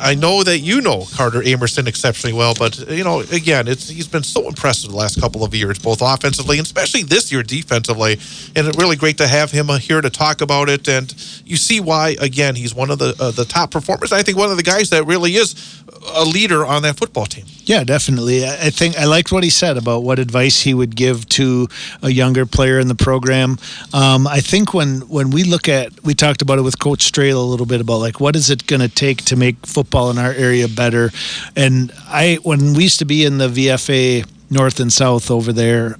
I know that you know Carter Amerson exceptionally well, but, again, he's been so impressive the last couple of years, both offensively and especially this year defensively. And it's really great to have him here to talk about it. And you see why, again, he's one of the top performers. I think one of the guys that really is a leader on that football team. Yeah, definitely. I think I liked what he said about what advice he would give to a younger player in the program. I think when we look at, we talked about it with Coach Strehlow a little bit about like what is it going to take to make football in our area better. And when we used to be in the VFA North and South over there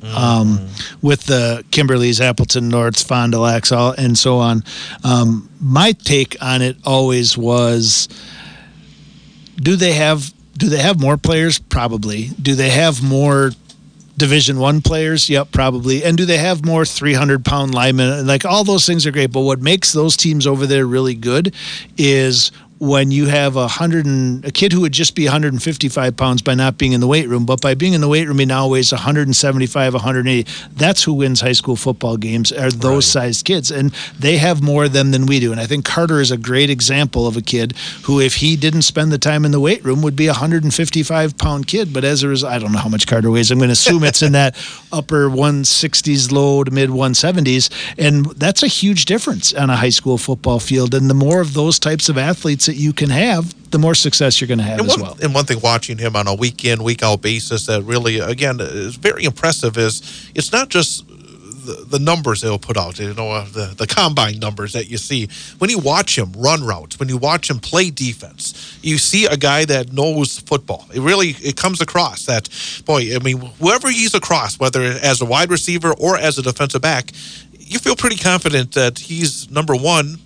with the Kimberleys, Appleton Norths, Fond du Lacs, and so on, my take on it always was, do they have more players? Probably. Do they have more Division I players? Yep, probably. And do they have more 300-pound linemen? Like, all those things are great, but what makes those teams over there really good is when you have a kid who would just be 155 pounds by not being in the weight room, but by being in the weight room, he now weighs 175, 180. That's who wins high school football games, are those sized kids. And they have more of them than we do. And I think Carter is a great example of a kid who, if he didn't spend the time in the weight room, would be a 155-pound kid. But as a result, I don't know how much Carter weighs. I'm going to assume it's in that upper 160s, low to mid 170s. And that's a huge difference on a high school football field. And the more of those types of athletes that you can have, the more success you're going to have as well. And one thing, watching him on a week-in, week-out basis that really, again, is very impressive is it's not just the numbers they'll put out, the combine numbers that you see. When you watch him run routes, when you watch him play defense, you see a guy that knows football. It comes across that, boy, I mean, whoever he's across, whether as a wide receiver or as a defensive back, you feel pretty confident that he's, number one,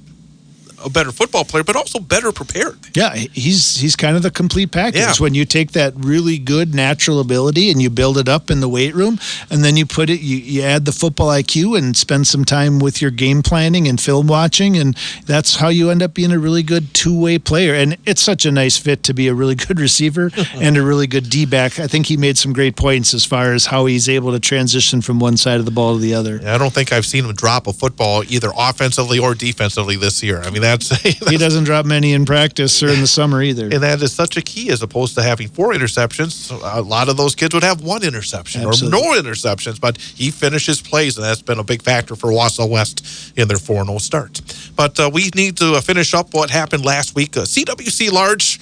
a better football player, but also better prepared. Yeah, he's kind of the complete package. Yeah. When you take that really good natural ability and you build it up in the weight room, and then you put it, you add the football IQ and spend some time with your game planning and film watching, and that's how you end up being a really good two-way player. And it's such a nice fit to be a really good receiver and a really good D-back. I think he made some great points as far as how he's able to transition from one side of the ball to the other. I don't think I've seen him drop a football either offensively or defensively this year. I mean, he doesn't drop many in practice or in the summer either. And that is such a key, as opposed to having 4 interceptions. A lot of those kids would have 1 interception. Absolutely. Or no interceptions, but he finishes plays, and that's been a big factor for Wausau West in their 4-0 start. But we need to finish up what happened last week. CWC Large,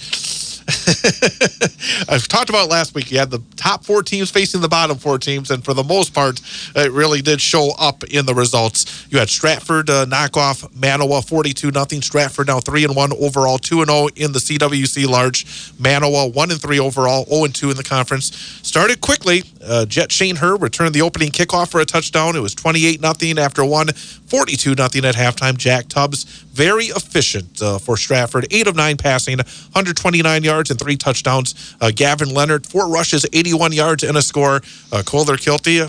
I've talked about last week. You had the top 4 teams facing the bottom 4 teams, and for the most part, it really did show up in the results. You had Stratford knock off Manawa 42-0. Stratford now 3-1 overall, 2-0 in the CWC Large. Manawa 1-3 overall, 0-2 in the conference. Started quickly. Jet Shane Herr returned the opening kickoff for a touchdown. It was 28-0 after one, 42-0 at halftime. Jack Tubbs, very efficient for Stratford. 8 of 9 passing, 129 yards and 3 touchdowns. Gavin Leonard, 4 rushes, 81 yards and a score. Kohler Kilty,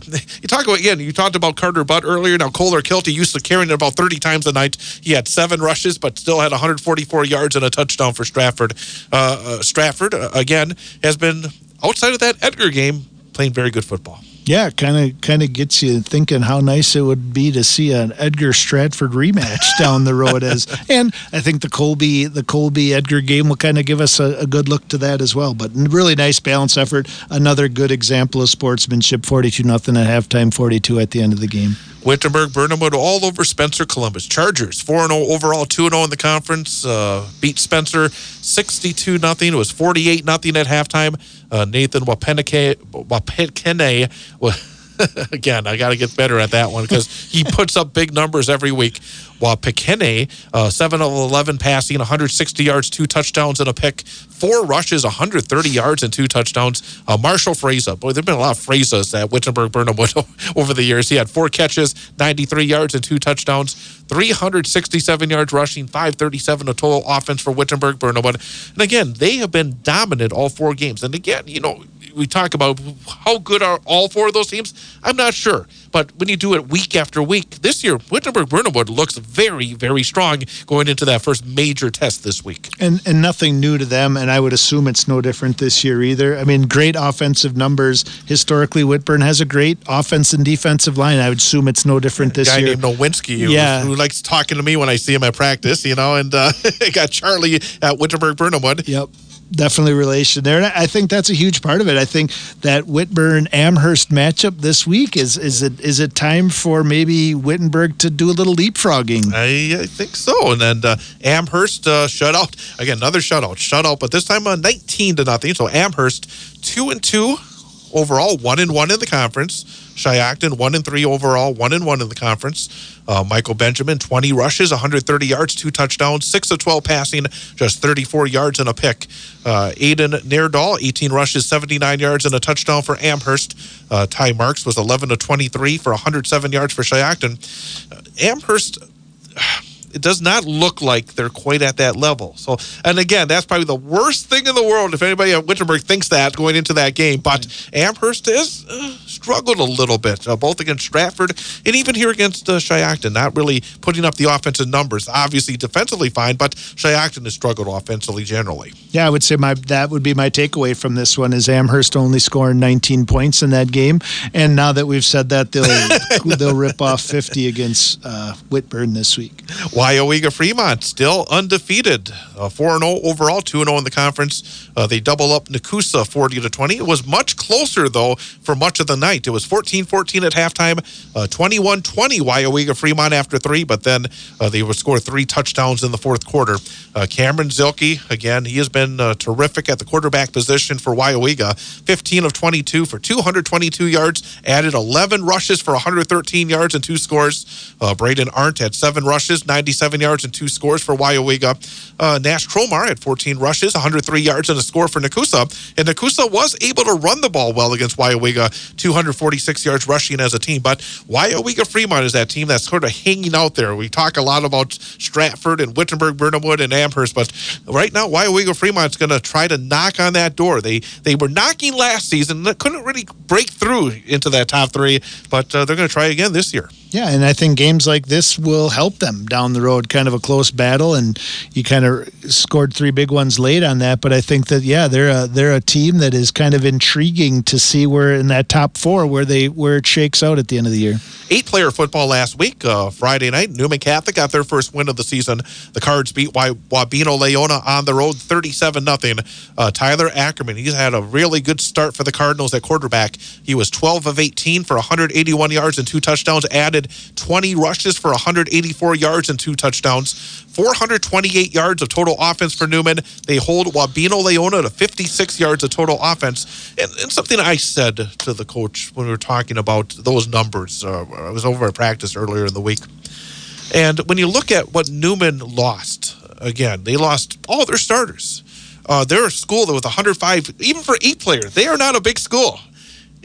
you talked about Carter Butt earlier. Now Kohler Kilty used to carrying it about 30 times a night. He had 7 rushes, but still had 144 yards and a touchdown for Stratford. Stratford, again, has been, outside of that Edgar game, playing very good football. Yeah, kind of gets you thinking how nice it would be to see an Edgar Stratford rematch down the road. And I think the Colby Edgar game will kind of give us a good look to that as well. But really nice balanced effort. Another good example of sportsmanship. 42-0 at halftime, 42 at the end of the game. Wittenberg-Burnhamwood all over Spencer Columbus. Chargers 4-0 overall, 2-0 in the conference. Beat Spencer 62-0. It was 48-0 at halftime. Nathan Wapekene. Again, I got to get better at that one because he puts up big numbers every week. Wapekene, 7 of 11 passing, 160 yards, 2 touchdowns and a pick, 4 rushes, 130 yards and 2 touchdowns. Marshall Fraser, boy, there've been a lot of Frasers at Wittenberg-Burnhamwood over the years. He had 4 catches, 93 yards and 2 touchdowns, 367 yards rushing, 537 of total offense for Wittenberg-Burnhamwood. And again, they have been dominant all 4 games. And again, we talk about how good are all 4 of those teams. I'm not sure. But when you do it week after week, this year, Wittenberg-Burnhamwood looks very, very strong going into that first major test this week. And nothing new to them, and I would assume it's no different this year either. I mean, great offensive numbers. Historically, Whitburn has a gregreat offense and defensive line. I would assume it's no different this year. A guy named Nowinski who likes talking to me when I see him at practice, and got Charlie at Wittenberg-Burnhamwood. Yep. Definitely relation there. And I think that's a huge part of it. I think that Whitburn-Amherst matchup this week, is it time for maybe Wittenberg to do a little leapfrogging? I think so. And then Amherst shutout. Again, another shutout, but this time 19-0. So Amherst 2-2 overall, 1-1 in the conference. Shiocton 1-3 overall, 1-1 in the conference. Michael Benjamin, 20 rushes, 130 yards, 2 touchdowns, 6 of 12 passing, just 34 yards and a pick. Aiden Nairdahl, 18 rushes, 79 yards and a touchdown for Amherst. Ty Marks was 11 of 23 for 107 yards for Shiocton. Amherst, it does not look like they're quite at that level. So, and again, that's probably the worst thing in the world if anybody at Wittenberg thinks that going into that game. But Amherst has struggled a little bit, both against Stratford and even here against Shiocton, not really putting up the offensive numbers. Obviously, defensively fine, but Shiocton has struggled offensively generally. Yeah, I would say that would be my takeaway from this one is Amherst only scoring 19 points in that game. And now that we've said that, they'll rip off 50 against Whitburn this week. Wyowega Fremont still undefeated, 4-0 overall, 2-0 in the conference. They double up Nakusa 40-20. It was much closer though for much of the night. It was 14-14 at halftime, 21-20 Wyowega Fremont after 3, but then they would score 3 touchdowns in the fourth quarter. Cameron Zilke, again, he has been terrific at the quarterback position for Wyowega. 15 of 22 for 222 yards, added 11 rushes for 113 yards and 2 scores. Braden Arndt had 7 rushes, 97 yards and 2 scores for Wyowega. Nash Tromar had 14 rushes, 103 yards and a score for Nakusa. And Nakusa was able to run the ball well against Wyowega, 246 yards rushing as a team. But Wyowega Fremont is that team that's sort of hanging out there. We talk a lot about Stratford and Wittenberg-Burnhamwood and Amherst, but right now Wyowega Fremont's going to try to knock on that door. They were knocking last season, couldn't really break through into that top 3, but they're going to try again this year. Yeah, and I think games like this will help them down the road. Kind of a close battle, and you kind of scored 3 big ones late on that. But I think that they're a team that is kind of intriguing to see where in that top 4 where it shakes out at the end of the year. 8-player football last week, Friday night. Newman Catholic got their first win of the season. The Cards beat Wabeno Leona on the road 37-0. Tyler Ackerman, he's had a really good start for the Cardinals at quarterback. He was 12 of 18 for 181 yards and 2 touchdowns, added had 20 rushes for 184 yards and 2 touchdowns, 428 yards of total offense for Newman. They hold Wabeno Leona to 56 yards of total offense. And something I said to the coach when we were talking about those numbers, I was over at practice earlier in the week. And when you look at what Newman lost, again, they lost all their starters. They're a school that with 105, even for 8 players, they are not a big school.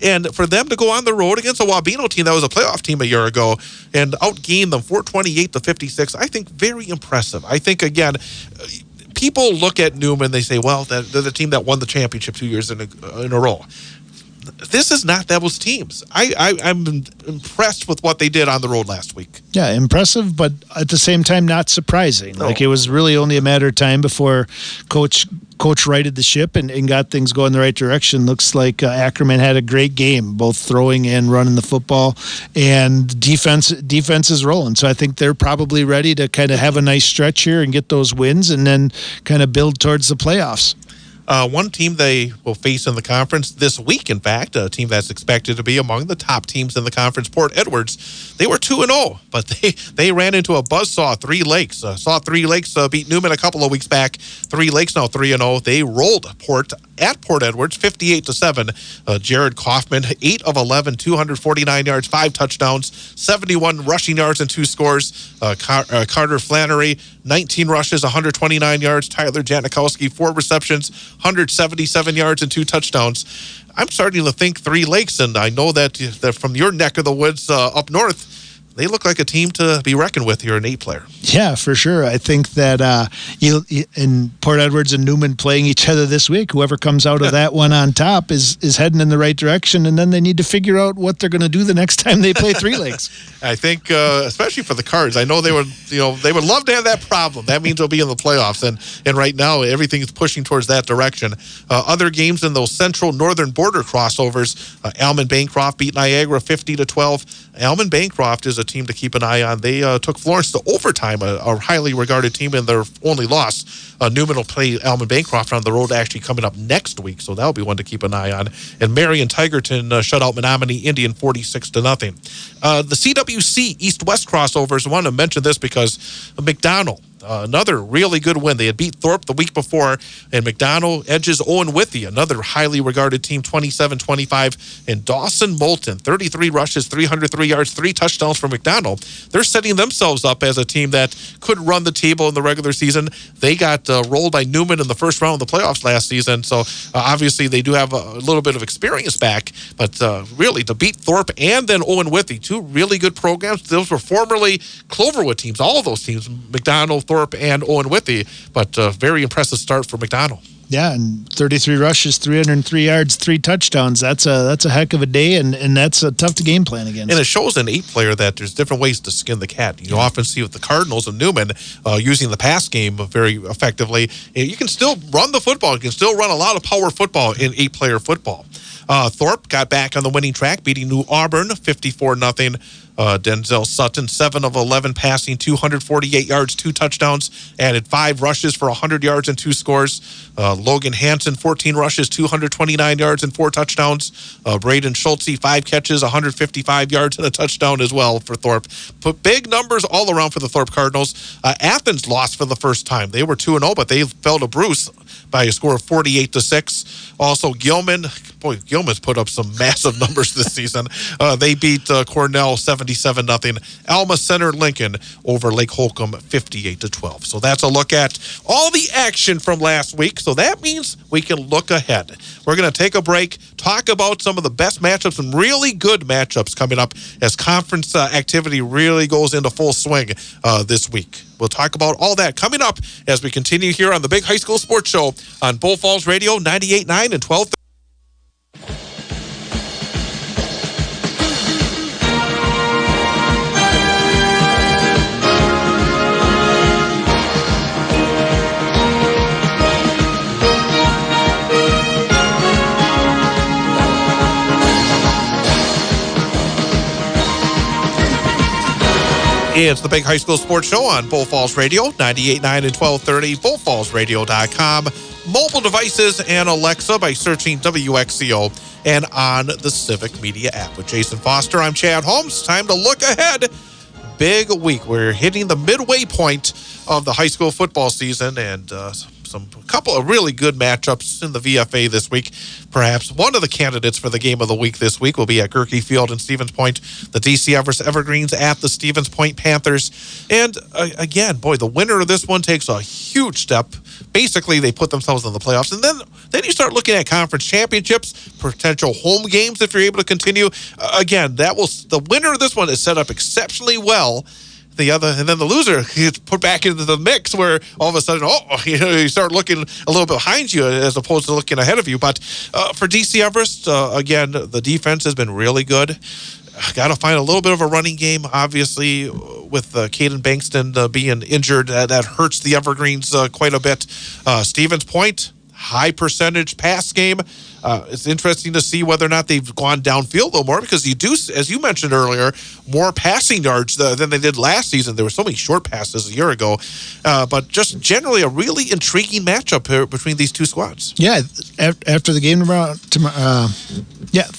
And for them to go on the road against a Wabeno team that was a playoff team a year ago and outgain them 428 to 56, I think very impressive. I think, again, people look at Newman, they say, well, they're the team that won the championship 2 years in a row. This is not those teams. I'm impressed with what they did on the road last week. Yeah, impressive, but at the same time, not surprising. No. Like, it was really only a matter of time before Coach righted the ship and got things going the right direction. Looks like Ackerman had a great game, both throwing and running the football, and defense is rolling. So I think they're probably ready to kind of have a nice stretch here and get those wins and then kind of build towards the playoffs. One team they will face in the conference this week, in fact, a team that's expected to be among the top teams in the conference, Port Edwards. They were 2-0, but they ran into a buzzsaw, 3 Lakes. Three Lakes beat Newman a couple of weeks back. 3 Lakes now 3-0. They rolled Port Edwards 58-7. Jared Kaufman, 8 of 11, 249 yards, 5 touchdowns, 71 rushing yards and 2 scores. Carter Flannery, 19 rushes, 129 yards. Tyler Janikowski, 4 receptions, 177 yards and 2 touchdowns. I'm starting to think 3 Lakes, and I know that from your neck of the woods up north, they look like a team to be reckoned with here in 8-player. Yeah, for sure. I think that in Port Edwards and Newman playing each other this week, whoever comes out of that one on top is heading in the right direction, and then they need to figure out what they're going to do the next time they play 3 Lakes. I think, especially for the Cards, I know they would love to have that problem. That means they'll be in the playoffs, and right now everything is pushing towards that direction. Other games in those central northern border crossovers, Almond Bancroft beat Niagara 50-12. Almond Bancroft is a team to keep an eye on. They took Florence to overtime, a highly regarded team, in their only loss. Newman will play Almond Bancroft on the road actually coming up next week, so that'll be one to keep an eye on. And Marion Tigerton shut out Menominee Indian 46-0. The CWC East-West crossovers, I want to mention this because McDonald, another really good win. They had beat Thorpe the week before, and McDonald edges Owen Withy, another highly regarded team, 27-25. And Dawson Moulton, 33 rushes, 303 yards, 3 touchdowns for McDonald. They're setting themselves up as a team that could run the table in the regular season. They got rolled by Newman in the first round of the playoffs last season, so obviously they do have a little bit of experience back, but really to beat Thorpe and then Owen Withy, 2 really good programs. Those were formerly Cloverwood teams, all of those teams, McDonald, Thorpe, and Owen Withy, but very impressive start for McDonald. Yeah, and 33 rushes, 303 yards, 3 touchdowns. That's a heck of a day, and that's a tough to game plan against. And it shows an 8-player that there's different ways to skin the cat. You often see with the Cardinals and Newman using the pass game very effectively. You can still run the football. You can still run a lot of power football in 8-player football. Thorpe got back on the winning track, beating New Auburn 54-0. Denzel Sutton, 7 of 11 passing, 248 yards, 2 touchdowns, added 5 rushes for 100 yards and 2 scores. Logan Hansen, 14 rushes, 229 yards and 4 touchdowns. Braden Schultze, 5 catches, 155 yards and a touchdown as well for Thorpe. Put big numbers all around for the Thorpe Cardinals. Athens lost for the first time. They were 2-0, but they fell to Bruce by a score of 48-6. Also, Gilman's put up some massive numbers this season. They beat Cornell 77-0. Alma Center Lincoln over Lake Holcomb 58-12. So that's a look at all the action from last week. So that means we can look ahead. We're going to take a break, talk about some of the best matchups and really good matchups coming up as conference activity really goes into full swing this week. We'll talk about all that coming up as we continue here on the Big High School Sports Show on Bull Falls Radio 98.9 and 1230. It's the Big High School Sports Show on Bull Falls Radio, 98.9 and 1230, bullfallsradio.com, mobile devices, and Alexa by searching WXCO, and on the Civic Media app. With Jason Foster, I'm Chad Holmes. Time to look ahead. Big week. We're hitting the midway point of the high school football season, and a couple of really good matchups in the VFA this week. Perhaps one of the candidates for the game of the week this week will be at Gerke Field in Stevens Point. The DC Everest Evergreens at the Stevens Point Panthers. And again, boy, the winner of this one takes a huge step. Basically, they put themselves in the playoffs. And then you start looking at conference championships, potential home games if you're able to continue. Again, the winner of this one is set up exceptionally well. And then the loser gets put back into the mix where all of a sudden, you start looking a little bit behind you as opposed to looking ahead of you. But for DC Everest, again, the defense has been really good. Got to find a little bit of a running game, obviously, with Caden Bankston being injured. That hurts the Evergreens quite a bit. Stevens Point, high percentage pass game. It's interesting to see whether or not they've gone downfield a little more because you do, as you mentioned earlier, more passing yards than they did last season. There were so many short passes a year ago. But just generally a really intriguing matchup here between these two squads. Yeah, after the game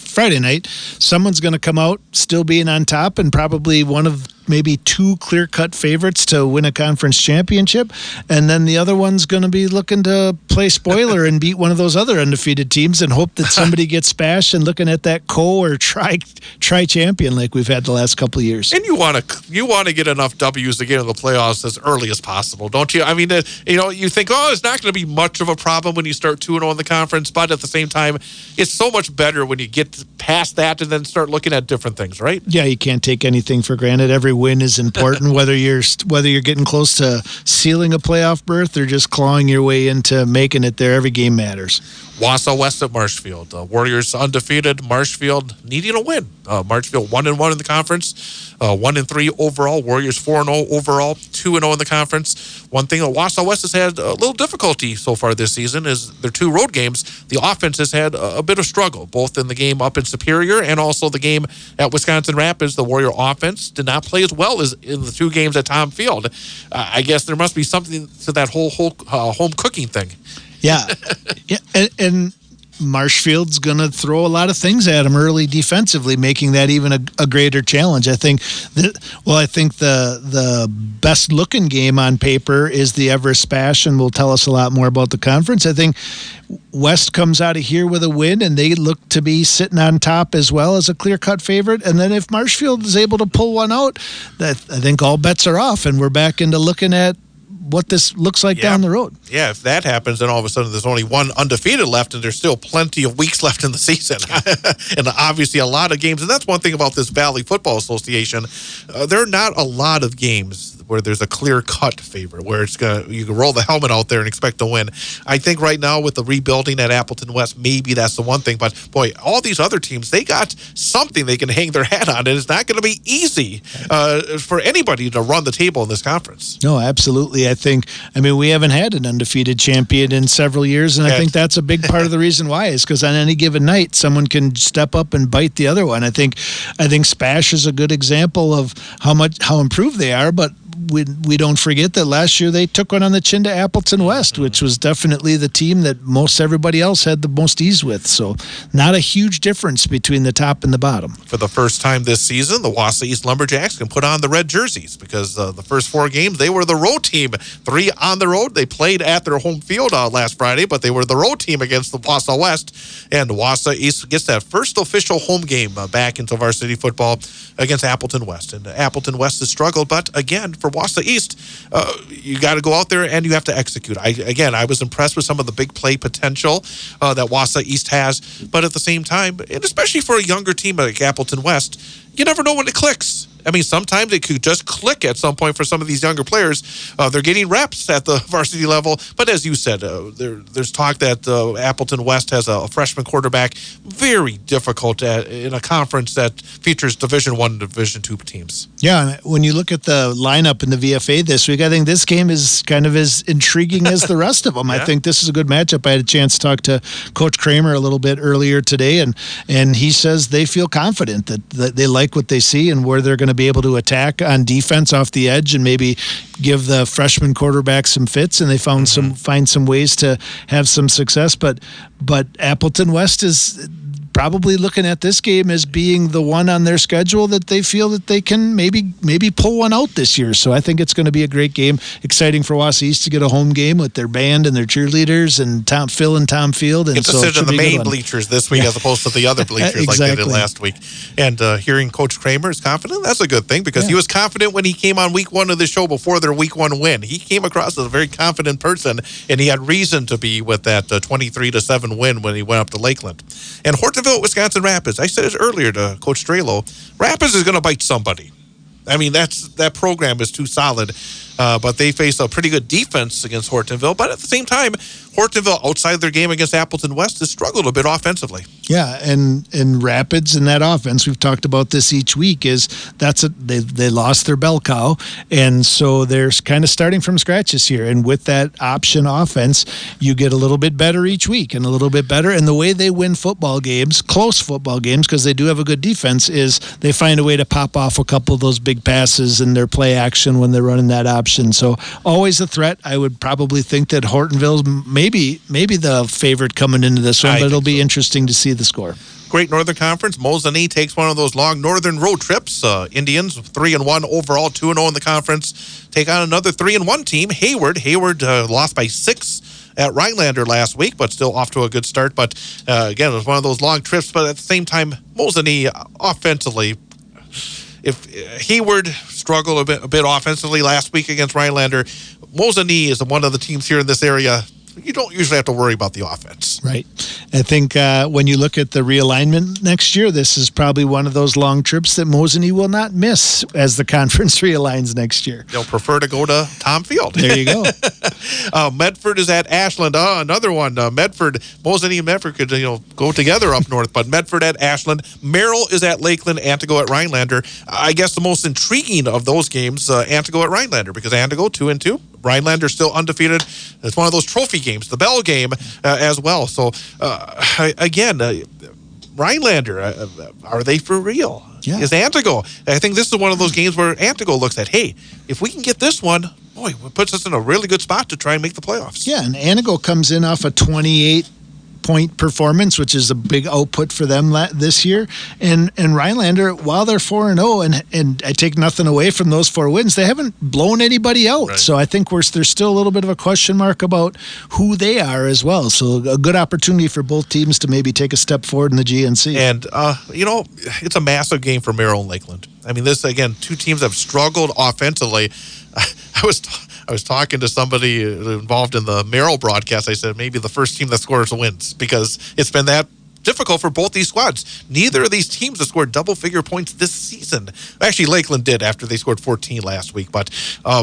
Friday night, someone's going to come out still being on top and probably one of maybe two clear-cut favorites to win a conference championship, and then the other one's going to be looking to play spoiler and beat one of those other undefeated teams and hope that somebody gets bashed and looking at that or try champion like we've had the last couple of years. And you want to get enough W's to get into the playoffs as early as possible, don't you? I mean, you think, it's not going to be much of a problem when you start 2-0 in the conference, but at the same time, it's so much better when you get past that and then start looking at different things, right? Yeah, you can't take anything for granted. Every win is important, whether you're getting close to sealing a playoff berth or just clawing your way into making it there. Every game matters. Wausau West at Marshfield. Warriors undefeated. Marshfield needing a win. Marshfield 1-1 in the conference, 1-3 overall. Warriors 4-0 overall, 2-0 in the conference. One thing that Wausau West has had a little difficulty so far this season is their two road games. The offense has had a bit of struggle, both in the game up in Superior and also the game at Wisconsin Rapids. The Warrior offense did not play as well as in the two games at Tom Field. I guess there must be something to that whole home cooking thing. Yeah. And Marshfield's going to throw a lot of things at him early defensively, making that even a greater challenge. I think the best looking game on paper is the Everest Spash, and will tell us a lot more about the conference. I think West comes out of here with a win, and they look to be sitting on top as well as a clear-cut favorite. And then if Marshfield is able to pull one out, I think all bets are off, and we're back into looking at what this looks like down the road. Yeah, if that happens, then all of a sudden there's only one undefeated left, and there's still plenty of weeks left in the season. And obviously a lot of games. And that's one thing about this Valley Football Association. There are not a lot of games where there's a clear-cut favorite, where you can roll the helmet out there and expect to win. I think right now with the rebuilding at Appleton West, maybe that's the one thing. But, boy, all these other teams, they got something they can hang their hat on, and it's not going to be easy for anybody to run the table in this conference. No, absolutely. We haven't had an undefeated champion in several years, and I think that's a big part of the reason why is because on any given night, someone can step up and bite the other one. I think Spash is a good example of how improved they are, but we don't forget that last year they took one on the chin to Appleton West, which was definitely the team that most everybody else had the most ease with. So not a huge difference between the top and the bottom. For the first time this season, the Wausau East Lumberjacks can put on the red jerseys because the first four games, they were the road team. 3 on the road. They played at their home field last Friday, but they were the road team against the Wausau West. And Wausau East gets that first official home game back into varsity football against Appleton West. And Appleton West has struggled, but again, for Wausau East, you got to go out there and you have to execute. I was impressed with some of the big play potential that Wausau East has, but at the same time, and especially for a younger team like Appleton West, you never know when it clicks. I mean, sometimes it could just click at some point for some of these younger players. They're getting reps at the varsity level. But as you said, there's talk that Appleton West has a freshman quarterback. Very difficult in a conference that features Division I and Division II teams. Yeah, and when you look at the lineup in the VFA this week, I think this game is kind of as intriguing as the rest of them. Yeah. I think this is a good matchup. I had a chance to talk to Coach Kramer a little bit earlier today, and he says they feel confident that they like what they see and where they're going to be able to attack on defense off the edge and maybe give the freshman quarterback some fits, and they find some ways to have some success. But Appleton West is probably looking at this game as being the one on their schedule that they feel that they can maybe pull one out this year. So I think it's going to be a great game. Exciting for Wausau East to get a home game with their band and their cheerleaders and Phil and Tom Field. And get to sit in the main bleachers this week as opposed to the other bleachers like they did last week. And hearing Coach Kramer is confident, that's a good thing because he was confident when he came on week 1 of the show before their week 1 win. He came across as a very confident person, and he had reason to be with that 23-7 win when he went up to Lakeland. And Hortonville, Wisconsin Rapids. I said it earlier to Coach Strehlow. Rapids is going to bite somebody. I mean, that program is too solid. But they face a pretty good defense against Hortonville. But at the same time, Hortonville, outside their game against Appleton West, has struggled a bit offensively. Yeah, and Rapids in that offense, we've talked about this each week, they lost their bell cow, and so they're kind of starting from scratch this year. And with that option offense, you get a little bit better each week and a little bit better. And the way they win football games, close football games, because they do have a good defense, is they find a way to pop off a couple of those big passes in their play action when they're running that option. So always a threat. I would probably think that Hortonville's maybe the favorite coming into this one, but it'll be interesting to see the score. Great Northern Conference. Mosinee takes one of those long northern road trips. Indians 3-1 overall, 2-0 in the conference. Take on another 3-1 team, Hayward. Hayward lost by 6 at Rhinelander last week, but still off to a good start. But again, it was one of those long trips. But at the same time, Mosinee offensively, if Hayward struggled a bit offensively last week against Rhinelander, Mosinee is one of the teams here in this area. You don't usually have to worry about the offense. Right. I think when you look at the realignment next year, this is probably one of those long trips that Mosinee will not miss as the conference realigns next year. They'll prefer to go to Tom Field. There you go. Medford is at Ashland. Another one. Medford, Mosinee and Medford could go together up north, but Medford at Ashland. Merrill is at Lakeland. Antigo at Rhinelander. I guess the most intriguing of those games, Antigo at Rhinelander, because Antigo 2-2. Rhinelander still undefeated. It's one of those trophy games, the Bell game as well. So, again, Rhinelander, are they for real? Yeah. Is Antigo? I think this is one of those games where Antigo looks at, hey, if we can get this one, boy, it puts us in a really good spot to try and make the playoffs. Yeah, and Antigo comes in off a 28-point performance, which is a big output for them this year. And Rhinelander, while they're 4-0, and I take nothing away from those 4 wins, they haven't blown anybody out. Right. So I think there's still a little bit of a question mark about who they are as well. So a good opportunity for both teams to maybe take a step forward in the GNC. And, it's a massive game for Merrill and Lakeland. I mean, this, again, 2 teams have struggled offensively. I was talking to somebody involved in the Merrill broadcast. I said maybe the first team that scores wins because it's been that difficult for both these squads. Neither of these teams have scored double-figure points this season. Actually, Lakeland did after they scored 14 last week, but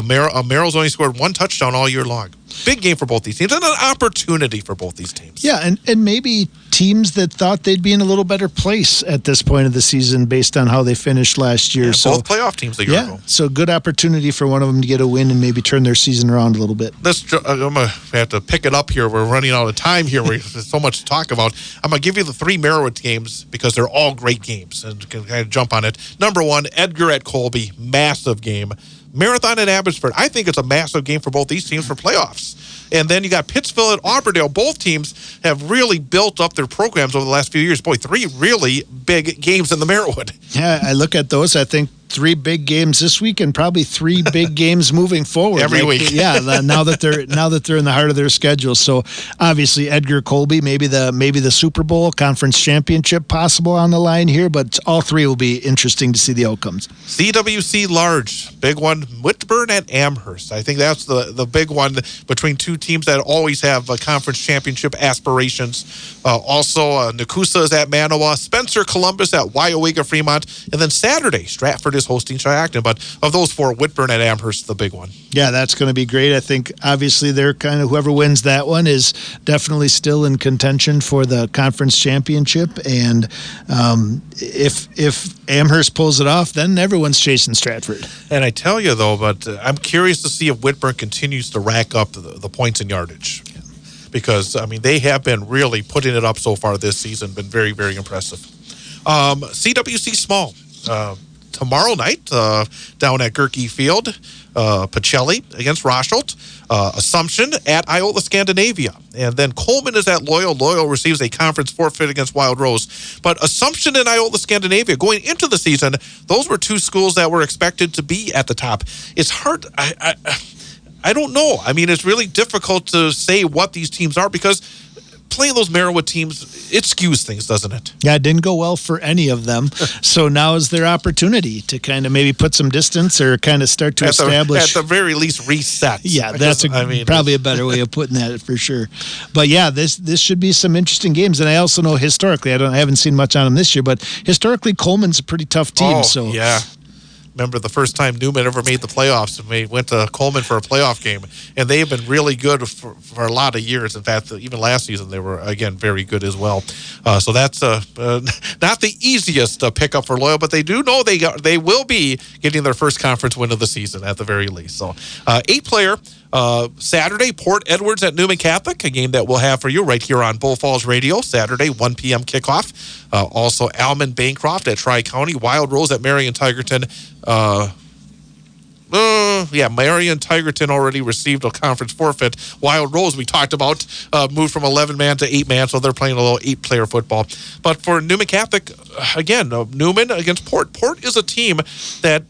Merrill's only scored 1 touchdown all year long. Big game for both these teams and an opportunity for both these teams. Yeah, and maybe teams that thought they'd be in a little better place at this point of the season based on how they finished last year. Yeah, so both playoff teams a year ago. So good opportunity for one of them to get a win and maybe turn their season around a little bit. I'm going to have to pick it up here. We're running out of time here. There's so much to talk about. I'm going to give you the 3 Merriwood games because they're all great games and can kind of jump on it. Number 1, Edgar at Colby. Massive game. Marathon at Abbotsford. I think it's a massive game for both these teams for playoffs. And then you got Pittsville at Auburndale. Both teams have really built up their programs over the last few years. Boy, 3 really big games in the Merriwood. Yeah, I look at those. I think 3 big games this week and probably 3 big games moving forward every week. Yeah, now that they're in the heart of their schedule. So obviously Edgar Colby, maybe the Super Bowl conference championship possible on the line here, but all 3 will be interesting to see the outcomes. CWC Large, big one. Whitburn at Amherst. I think that's the big one between 2 teams that always have conference championship aspirations. Also, Nakusa is at Manawa. Spencer Columbus at Wyowega Fremont. And then Saturday, Stratford is hosting Cheyenne. But of those 4, Whitburn at Amherst, the big one. Yeah, that's going to be great. I think obviously they're kind of whoever wins that one is definitely still in contention for the conference championship. And if Amherst pulls it off, then everyone's chasing Stratford. And I tell you though, but I'm curious to see if Whitburn continues to rack up the points and yardage. Because, I mean, they have been really putting it up so far this season, been very, very impressive. CWC Small. tomorrow night down at Gerke Field. Pacelli against Rosholt. Assumption at Iola Scandinavia. And then Coleman is at Loyal. Loyal receives a conference forfeit against Wild Rose. But Assumption and Iola Scandinavia, going into the season, those were two schools that were expected to be at the top. It's hard. I don't know. I mean, it's really difficult to say what these teams are because playing those Merriwood teams, it skews things, doesn't it? Yeah, it didn't go well for any of them. So now is their opportunity to kind of maybe put some distance or kind of start to establish. At the very least, reset. Yeah, that's probably a better way of putting that for sure. But yeah, this should be some interesting games. And I also know historically, I haven't seen much on them this year, but historically, Coleman's a pretty tough team. So yeah. Remember the first time Newman ever made the playoffs, and we went to Coleman for a playoff game, and they've been really good for a lot of years. In fact, even last season they were, again, very good as well. So that's not the easiest pickup for Loyal, but they do know they will be getting their first conference win of the season at the very least. So 8-player. Saturday, Port Edwards at Newman Catholic, a game that we'll have for you right here on Bull Falls Radio. Saturday, 1 p.m. kickoff. Also, Alman Bancroft at Tri-County. Wild Rose at Marion Tigerton. Marion Tigerton already received a conference forfeit. Wild Rose, we talked about, moved from 11-man to 8-man, so they're playing a little 8-player football. But for Newman Catholic, again, Newman against Port. Port is a team that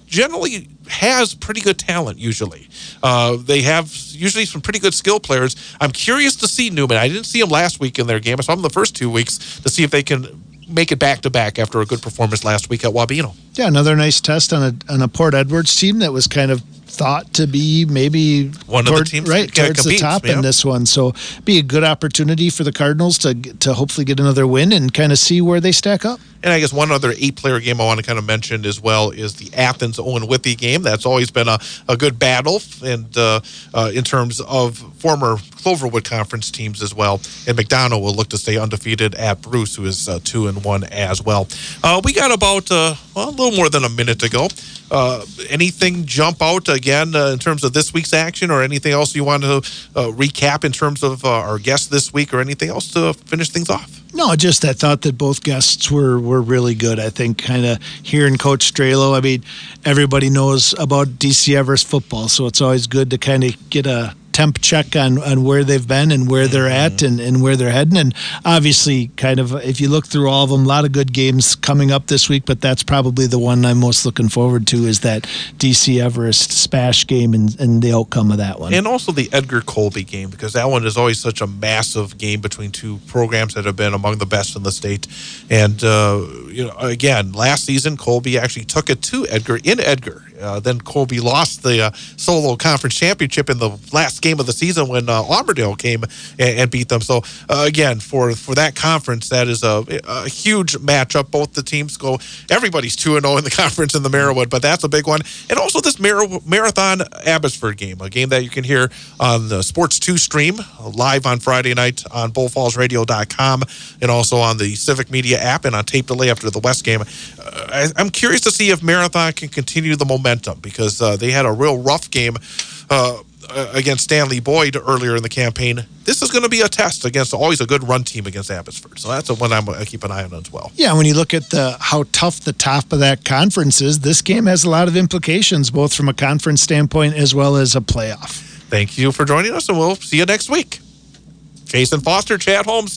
generally has pretty good talent usually. They have usually some pretty good skill players. I'm curious to see Newman. I didn't see him last week in their game. I saw him the first 2 weeks to see if they can make it back-to-back after a good performance last week at Wabeno. Yeah, another nice test on a Port Edwards team that was kind of thought to be maybe one of the teams right towards the top in this one. So be a good opportunity for the Cardinals to hopefully get another win and kind of see where they stack up. And I guess one other 8-player game I want to kind of mention as well is the Athens-Owen Withee game. That's always been a good battle, and in terms of former Cloverwood Conference teams as well. And McDonough will look to stay undefeated at Bruce, who is 2-1 as well. We got about a little more than a minute to go. Anything jump out again in terms of this week's action, or anything else you want to recap in terms of our guests this week, or anything else to finish things off? No, just I thought that both guests were really good. I think kind of hearing Coach Strehlow, I mean, everybody knows about DC Everest football, so it's always good to kind of get a temp check on where they've been and where they're at and where they're heading. And obviously, kind of, if you look through all of them, a lot of good games coming up this week, but that's probably the one I'm most looking forward to is that DC Everest Spash game and the outcome of that one. And also the Edgar Colby game, because that one is always such a massive game between two programs that have been among the best in the state. And, again, last season, Colby actually took it to Edgar in Edgar. Then Colby lost the solo conference championship in the last game of the season when Auburndale came and beat them. So, again, for that conference, that is a huge matchup. Both the teams go, everybody's 2-0 in the conference in the Merriwood, but that's a big one. And also this Marathon Abbotsford game, a game that you can hear on the Sports 2 stream live on Friday night on bullfallsradio.com and also on the Civic Media app and on tape delay after the West game. I'm curious to see if Marathon can continue the momentum, because they had a real rough game against Stanley Boyd earlier in the campaign. This is going to be a test against always a good run team against Abbotsford. So that's one I keep an eye on as well. Yeah, when you look at how tough the top of that conference is, this game has a lot of implications, both from a conference standpoint as well as a playoff. Thank you for joining us, and we'll see you next week. Jason Foster, Chad Holmes.